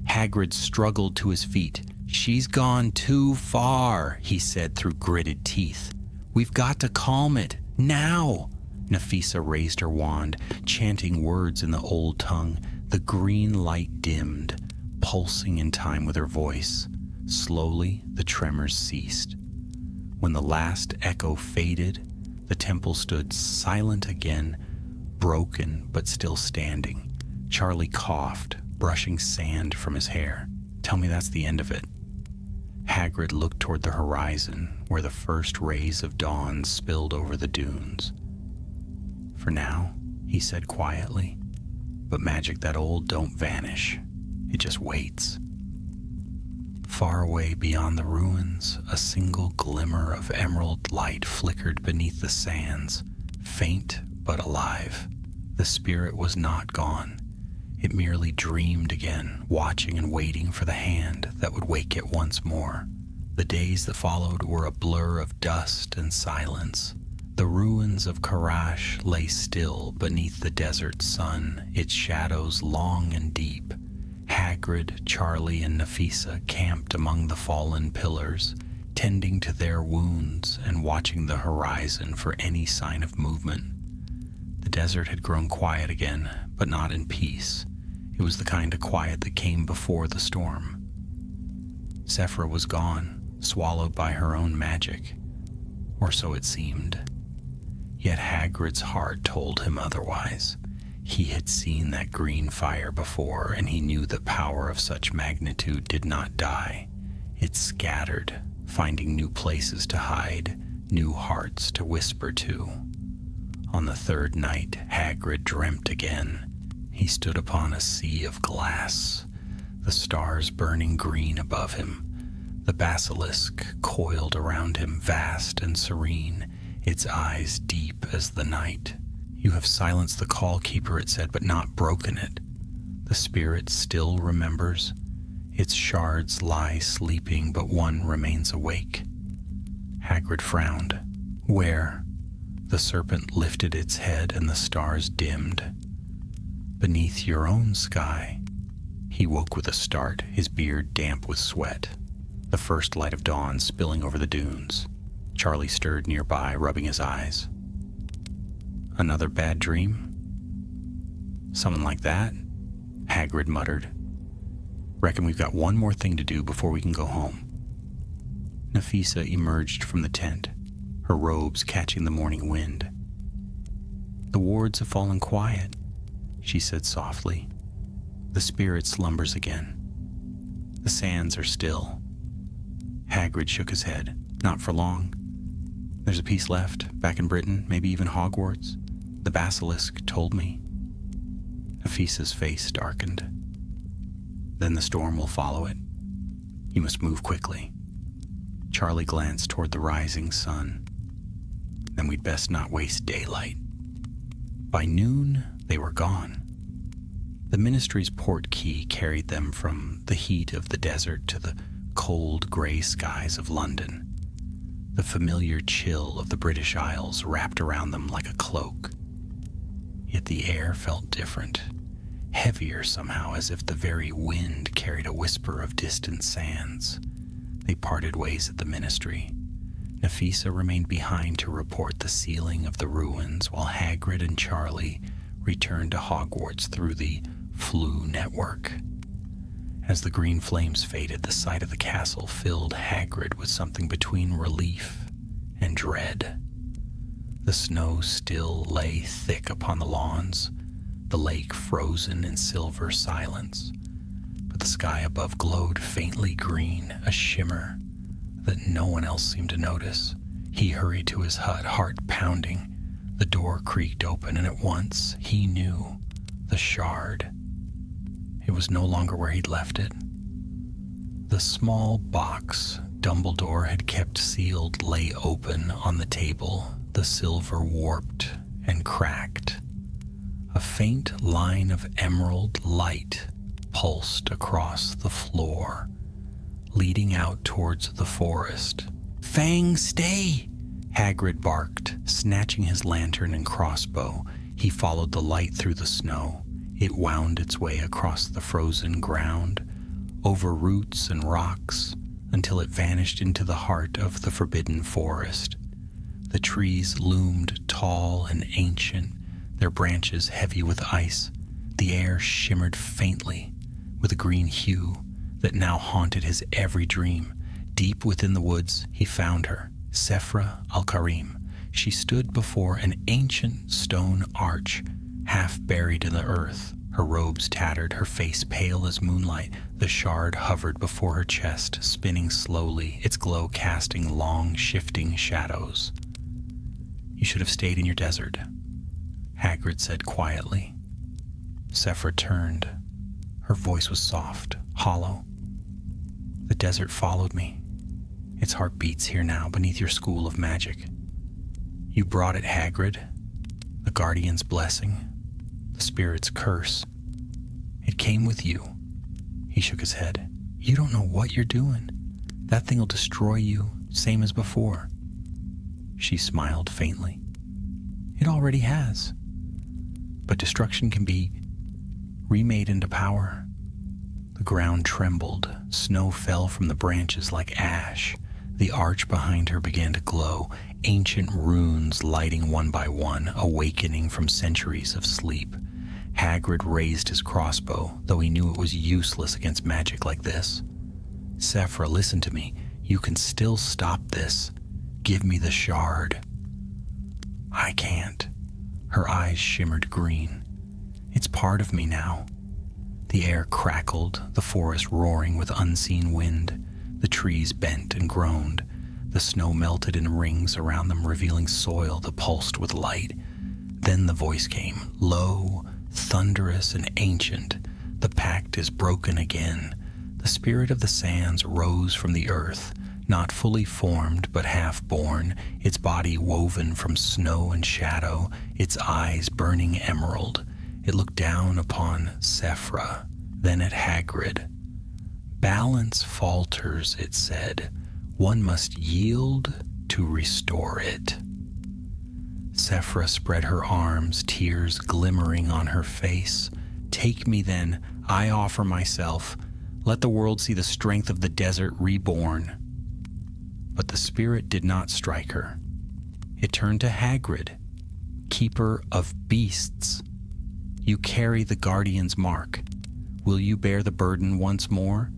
Hagrid struggled to his feet. "She's gone too far," he said through gritted teeth. "We've got to calm it, now." Nafisa raised her wand, chanting words in the old tongue. The green light dimmed, pulsing in time with her voice. Slowly, the tremors ceased. When the last echo faded, the temple stood silent again, broken but still standing. Charlie coughed, brushing sand from his hair. "Tell me that's the end of it." Hagrid looked toward the horizon, where the first rays of dawn spilled over the dunes. "For now," he said quietly, "but magic that old don't vanish. It just waits." Far away beyond the ruins, a single glimmer of emerald light flickered beneath the sands, faint but alive. The spirit was not gone. It merely dreamed again, watching and waiting for the hand that would wake it once more. The days that followed were a blur of dust and silence. The ruins of Karash lay still beneath the desert sun, its shadows long and deep. Hagrid, Charlie, and Nafisa camped among the fallen pillars, tending to their wounds and watching the horizon for any sign of movement. The desert had grown quiet again, but not in peace. It was the kind of quiet that came before the storm. Sephra was gone, swallowed by her own magic, or so it seemed. Yet Hagrid's heart told him otherwise. He had seen that green fire before, and he knew the power of such magnitude did not die. It scattered, finding new places to hide, new hearts to whisper to. On the third night, Hagrid dreamt again. He stood upon a sea of glass, the stars burning green above him. The basilisk coiled around him, vast and serene, its eyes deep as the night. "You have silenced the call keeper," it said, "but not broken it. The spirit still remembers. Its shards lie sleeping, but one remains awake." Hagrid frowned. "Where?" The serpent lifted its head and the stars dimmed. "Beneath your own sky." He woke with a start, his beard damp with sweat. The first light of dawn spilling over the dunes. Charlie stirred nearby, rubbing his eyes. "Another bad dream?" "Something like that," Hagrid muttered. "Reckon we've got one more thing to do before we can go home." Nafisa emerged from the tent, her robes catching the morning wind. "The wards have fallen quiet," she said softly. "The spirit slumbers again. The sands are still." Hagrid shook his head. "Not for long. There's a piece left, back in Britain, maybe even Hogwarts. The basilisk told me." Nafisa's face darkened. "Then the storm will follow it. You must move quickly." Charlie glanced toward the rising sun. "Then we'd best not waste daylight." By noon, they were gone. The ministry's port key carried them from the heat of the desert to the cold gray skies of London. The familiar chill of the British Isles wrapped around them like a cloak. Yet the air felt different, heavier somehow, as if the very wind carried a whisper of distant sands. They parted ways at the ministry. Nafisa remained behind to report the sealing of the ruins, while Hagrid and Charlie returned to Hogwarts through the Floo network. As the green flames faded, the sight of the castle filled Hagrid with something between relief and dread. The snow still lay thick upon the lawns, the lake frozen in silver silence, but the sky above glowed faintly green, a shimmer that no one else seemed to notice. He hurried to his hut, heart pounding. The door creaked open, and at once he knew the shard. It was no longer where he'd left it. The small box Dumbledore had kept sealed lay open on the table, the silver warped and cracked. A faint line of emerald light pulsed across the floor, leading out towards the forest. "Fang, stay!" Hagrid barked, snatching his lantern and crossbow. He followed the light through the snow. It wound its way across the frozen ground, over roots and rocks, until it vanished into the heart of the forbidden forest. The trees loomed tall and ancient, their branches heavy with ice. The air shimmered faintly with a green hue that now haunted his every dream. Deep within the woods, he found her, Sephra al-Karim. She stood before an ancient stone arch, half buried in the earth, her robes tattered, her face pale as moonlight. The shard hovered before her chest, spinning slowly, its glow casting long, shifting shadows. "You should have stayed in your desert," Hagrid said quietly. Sephra turned. Her voice was soft, hollow. "The desert followed me. Its heart beats here now, beneath your school of magic. You brought it, Hagrid. The guardian's blessing, the spirit's curse. It came with you. He shook his head. You don't know what you're doing. That thing will destroy you, same as before. She smiled faintly. It already has. But destruction can be remade into power. The ground trembled. Snow fell from the branches like ash. The arch behind her began to glow, ancient runes lighting one by one, awakening from centuries of sleep. Hagrid raised his crossbow, though he knew it was useless against magic like this. Sephra, listen to me. You can still stop this. Give me the shard. I can't. Her eyes shimmered green. It's part of me now. The air crackled, the forest roaring with unseen wind. The trees bent and groaned. The snow melted in rings around them, revealing soil that pulsed with light. Then the voice came, low, thunderous, and ancient. The pact is broken again. The spirit of the sands rose from the earth, not fully formed but half-born, its body woven from snow and shadow, its eyes burning emerald. It looked down upon Sephra, then at Hagrid. Balance falters, it said. One must yield to restore it. Sephra spread her arms, tears glimmering on her face. Take me then, I offer myself. Let the world see the strength of the desert reborn. But the spirit did not strike her. It turned to Hagrid, keeper of beasts. You carry the guardian's mark. Will you bear the burden once more?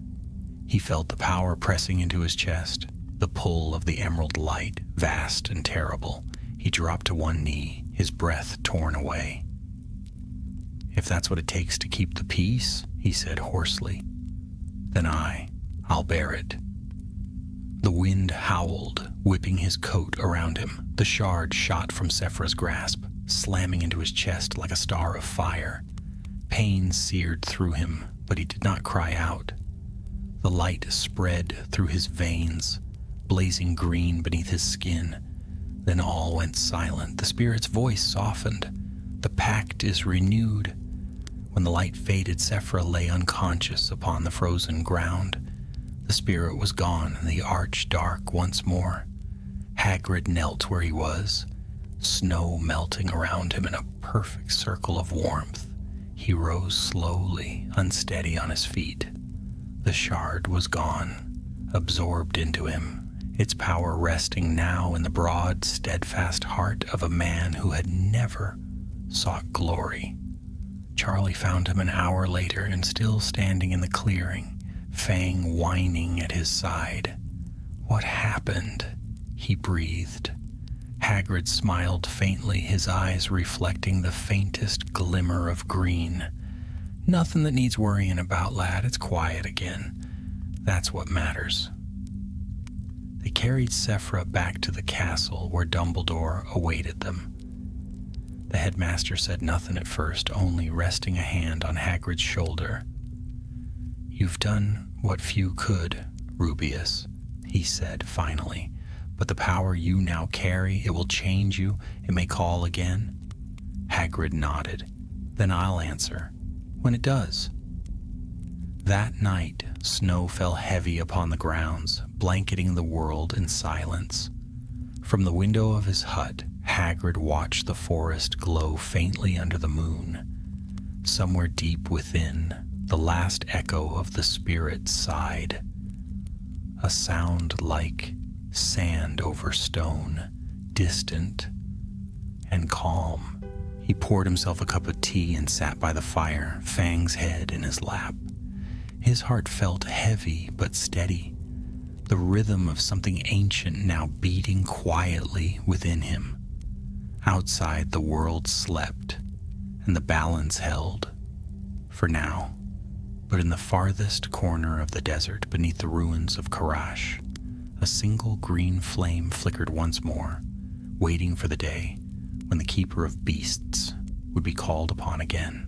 He felt the power pressing into his chest, the pull of the emerald light, vast and terrible. He dropped to one knee, his breath torn away. If that's what it takes to keep the peace, he said hoarsely, then I'll bear it. The wind howled, whipping his coat around him. The shard shot from Sephra's grasp, slamming into his chest like a star of fire. Pain seared through him, but he did not cry out. The light spread through his veins, blazing green beneath his skin. Then all went silent. The spirit's voice softened. The pact is renewed. When the light faded, Sephra lay unconscious upon the frozen ground. The spirit was gone, and the arch dark once more. Hagrid knelt where he was, snow melting around him in a perfect circle of warmth. He rose slowly, unsteady on his feet. The shard was gone, absorbed into him, its power resting now in the broad, steadfast heart of a man who had never sought glory. Charlie found him an hour later and still standing in the clearing, Fang whining at his side. What happened? He breathed. Hagrid smiled faintly, his eyes reflecting the faintest glimmer of green. Nothing that needs worrying about, lad. It's quiet again. That's what matters. They carried Sephra back to the castle where Dumbledore awaited them. The headmaster said nothing at first, only resting a hand on Hagrid's shoulder. You've done what few could, Rubeus, he said finally. But the power you now carry, it will change you. It may call again. Hagrid nodded. Then I'll answer. When it does. That night, snow fell heavy upon the grounds, blanketing the world in silence. From the window of his hut, Hagrid watched the forest glow faintly under the moon. Somewhere deep within, the last echo of the spirit sighed. A sound like sand over stone, distant and calm. He poured himself a cup of tea and sat by the fire, Fang's head in his lap. His heart felt heavy but steady, the rhythm of something ancient now beating quietly within him. Outside, the world slept, and the balance held, for now. But in the farthest corner of the desert, beneath the ruins of Karash, a single green flame flickered once more, waiting for the day when the keeper of beasts would be called upon again.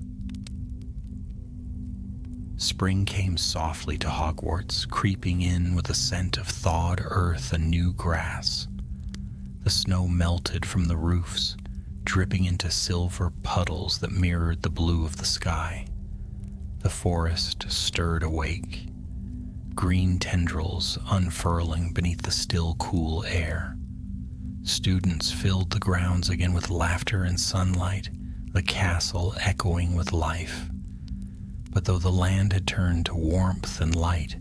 Spring came softly to Hogwarts, creeping in with a scent of thawed earth and new grass. The snow melted from the roofs, dripping into silver puddles that mirrored the blue of the sky. The forest stirred awake, green tendrils unfurling beneath the still cool air. Students filled the grounds again with laughter and sunlight, the castle echoing with life. But though the land had turned to warmth and light,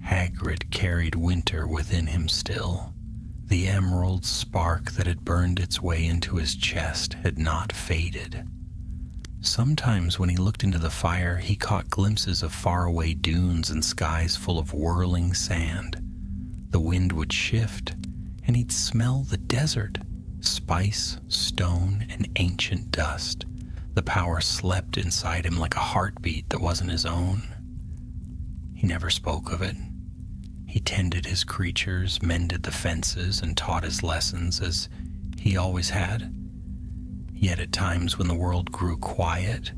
Hagrid carried winter within him still. The emerald spark that had burned its way into his chest had not faded. Sometimes when he looked into the fire, he caught glimpses of faraway dunes and skies full of whirling sand. The wind would shift, and he'd smell the desert, spice, stone, and ancient dust. The power slept inside him like a heartbeat that wasn't his own. He never spoke of it. He tended his creatures, mended the fences, and taught his lessons as he always had. Yet at times when the world grew quiet,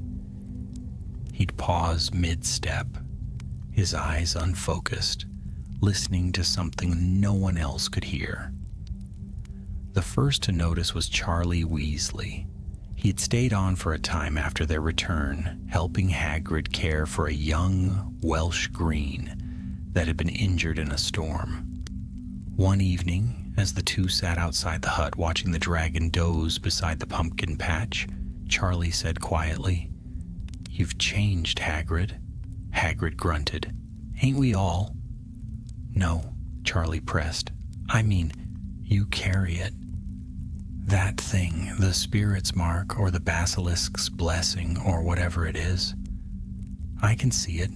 he'd pause mid-step, his eyes unfocused, listening to something no one else could hear. The first to notice was Charlie Weasley. He had stayed on for a time after their return, helping Hagrid care for a young Welsh green that had been injured in a storm. One evening, as the two sat outside the hut watching the dragon doze beside the pumpkin patch, Charlie said quietly, "You've changed, Hagrid." Hagrid grunted. "Ain't we all?" "No," Charlie pressed. "I mean, you carry it. That thing, the spirit's mark or the basilisk's blessing or whatever it is. I can see it.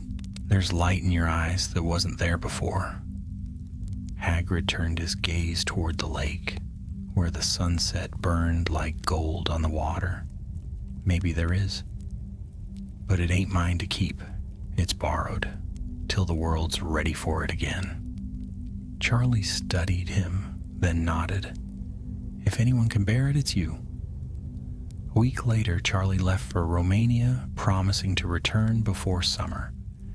There's light in your eyes that wasn't there before." Hagrid turned his gaze toward the lake, where the sunset burned like gold on the water. "Maybe there is. But it ain't mine to keep. It's borrowed, till the world's ready for it again." Charlie studied him, then nodded. "If anyone can bear it, it's you." A week later, Charlie left for Romania, promising to return before summer.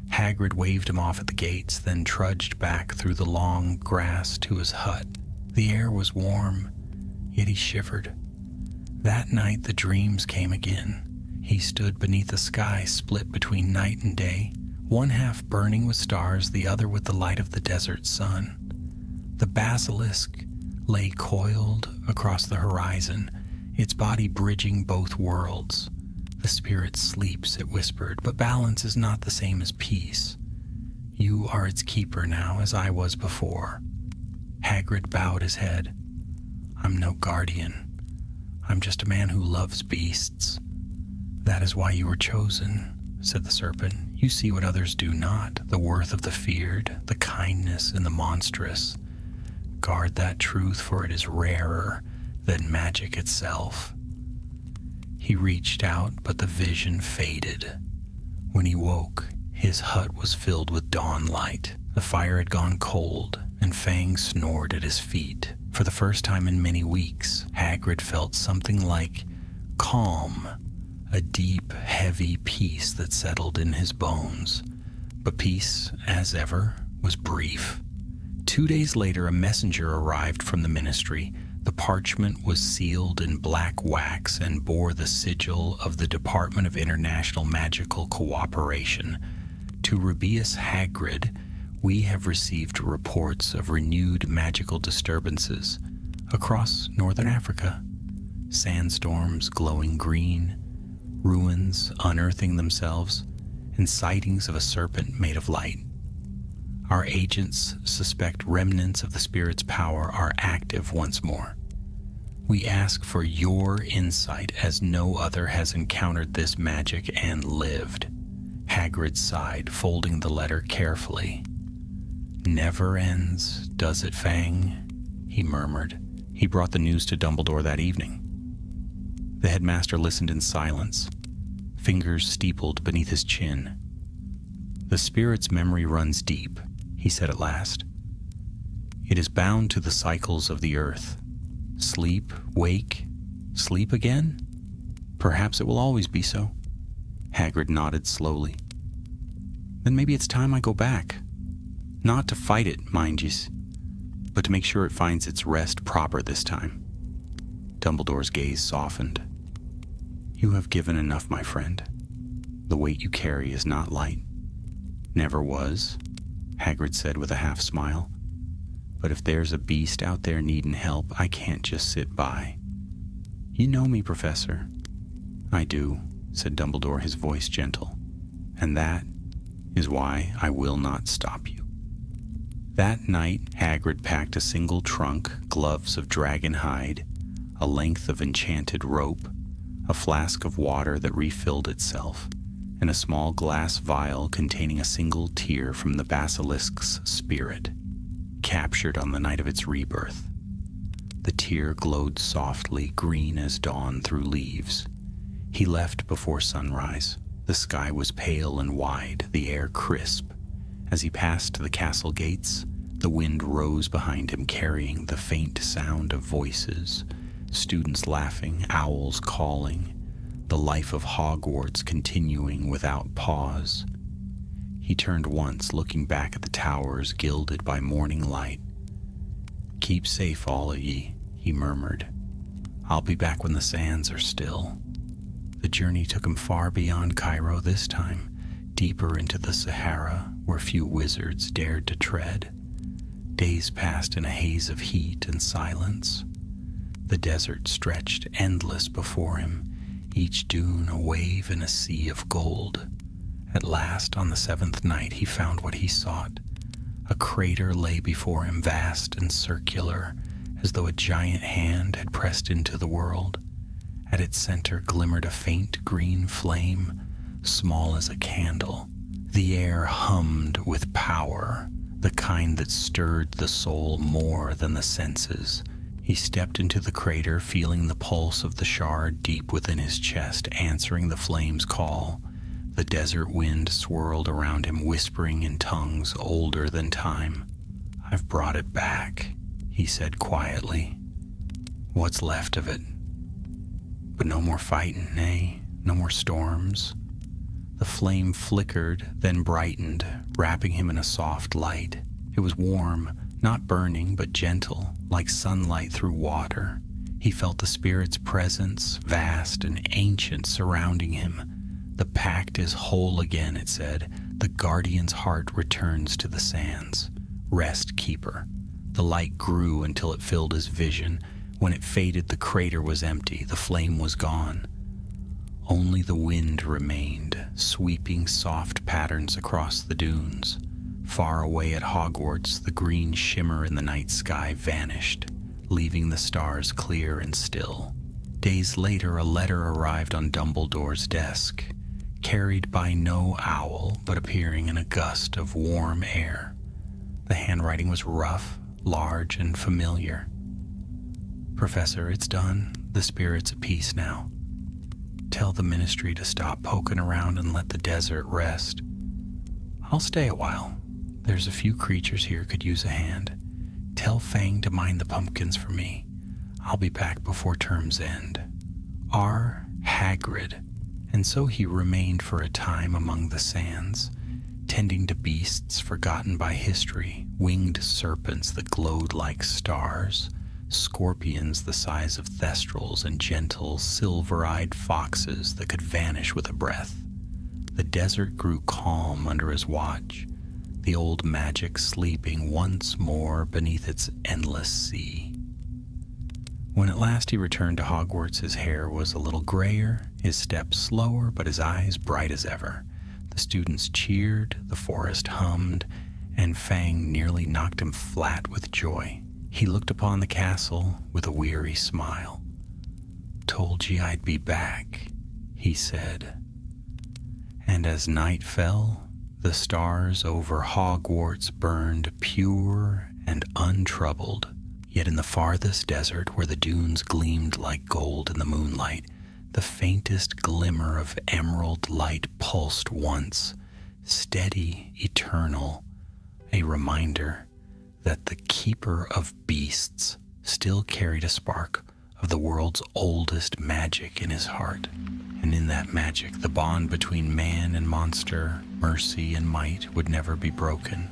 Hagrid waved him off at the gates, then trudged back through the long grass to his hut. The air was warm, yet he shivered. That night the dreams came again. He stood beneath a sky split between night and day, one half burning with stars, the other with the light of the desert sun. The basilisk lay coiled across the horizon, its body bridging both worlds. "The spirit sleeps," it whispered, "but balance is not the same as peace. You are its keeper now, as I was before." Hagrid bowed his head. "I'm no guardian. I'm just a man who loves beasts." "That is why you were chosen," said the serpent. "You see what others do not, the worth of the feared, the kindness in the monstrous. Guard that truth, for it is rarer than magic itself." He reached out, but the vision faded. When he woke, his hut was filled with dawn light. The fire had gone cold, and Fang snored at his feet. For the first time in many weeks, Hagrid felt something like calm, a deep, heavy peace that settled in his bones. But peace, as ever, was brief. 2 days later, a messenger arrived from the ministry. The parchment was sealed in black wax and bore the sigil of the Department of International Magical Cooperation. "To Rubeus Hagrid, we have received reports of renewed magical disturbances across northern Africa. Sandstorms glowing green, ruins unearthing themselves, and sightings of a serpent made of light. Our agents suspect remnants of the spirit's power are active once more. We ask for your insight, as no other has encountered this magic and lived." Hagrid sighed, folding the letter carefully. "Never ends, does it, Fang?" he murmured. He brought the news to Dumbledore that evening. The headmaster listened in silence, fingers steepled beneath his chin. "The spirit's memory runs deep," he said at last. "It is bound to the cycles of the earth. Sleep, wake, sleep again? Perhaps it will always be so." Hagrid nodded slowly. "Then maybe it's time I go back. Not to fight it, mind yous, but to make sure it finds its rest proper this time." Dumbledore's gaze softened. You have given enough, my friend. The weight you carry is not light. Never was, Hagrid said with a half smile. But if there's a beast out there needing help, I can't just sit by. You know me, Professor. I do, said Dumbledore, his voice gentle. And that is why I will not stop you. That night, Hagrid packed a single trunk, gloves of dragon hide, a length of enchanted rope, a flask of water that refilled itself, and a small glass vial containing a single tear from the basilisk's spirit, captured on the night of its rebirth. The tear glowed softly, green as dawn through leaves. He left before sunrise. The sky was pale and wide, the air crisp. As he passed the castle gates, the wind rose behind him, carrying the faint sound of voices, students laughing, owls calling, the life of Hogwarts continuing without pause. He turned once, looking back at the towers gilded by morning light. "Keep safe, all of ye," he murmured. "I'll be back when the sands are still." The journey took him far beyond Cairo this time, deeper into the Sahara, where few wizards dared to tread. Days passed in a haze of heat and silence. The desert stretched endless before him, each dune a wave in a sea of gold. At last, on the 7th night, he found what he sought. A crater lay before him, vast and circular, as though a giant hand had pressed into the world. At its center glimmered a faint green flame, small as a candle. The air hummed with power, the kind that stirred the soul more than the senses. He stepped into the crater, feeling the pulse of the shard deep within his chest, answering the flame's call. The desert wind swirled around him, whispering in tongues older than time. "I've brought it back," he said quietly. "What's left of it? But no more fighting, eh? No more storms." The flame flickered, then brightened, wrapping him in a soft light. It was warm, not burning, but gentle, like sunlight through water. He felt the spirit's presence, vast and ancient, surrounding him. "The pact is whole again," it said. "The guardian's heart returns to the sands. Rest, keeper." The light grew until it filled his vision. When it faded, the crater was empty. The flame was gone. Only the wind remained, sweeping soft patterns across the dunes. Far away at Hogwarts, the green shimmer in the night sky vanished, leaving the stars clear and still. Days later, a letter arrived on Dumbledore's desk, carried by no owl, but appearing in a gust of warm air. The handwriting was rough, large, and familiar. "Professor, it's done. The spirit's at peace now. Tell the ministry to stop poking around and let the desert rest. I'll stay a while. There's a few creatures here could use a hand. Tell Fang to mind the pumpkins for me. I'll be back before term's end. R. Hagrid." And so he remained for a time among the sands, tending to beasts forgotten by history, winged serpents that glowed like stars, scorpions the size of thestrals, and gentle, silver-eyed foxes that could vanish with a breath. The desert grew calm under his watch, the old magic sleeping once more beneath its endless sea. When at last he returned to Hogwarts, his hair was a little grayer, his steps slower, but his eyes bright as ever. The students cheered, the forest hummed, and Fang nearly knocked him flat with joy. He looked upon the castle with a weary smile. "Told ye I'd be back," he said. And as night fell, the stars over Hogwarts burned pure and untroubled. Yet in the farthest desert, where the dunes gleamed like gold in the moonlight, the faintest glimmer of emerald light pulsed once, steady, eternal, a reminder that the keeper of beasts still carried a spark of the world's oldest magic in his heart. And in that magic, the bond between man and monster, mercy and might, would never be broken.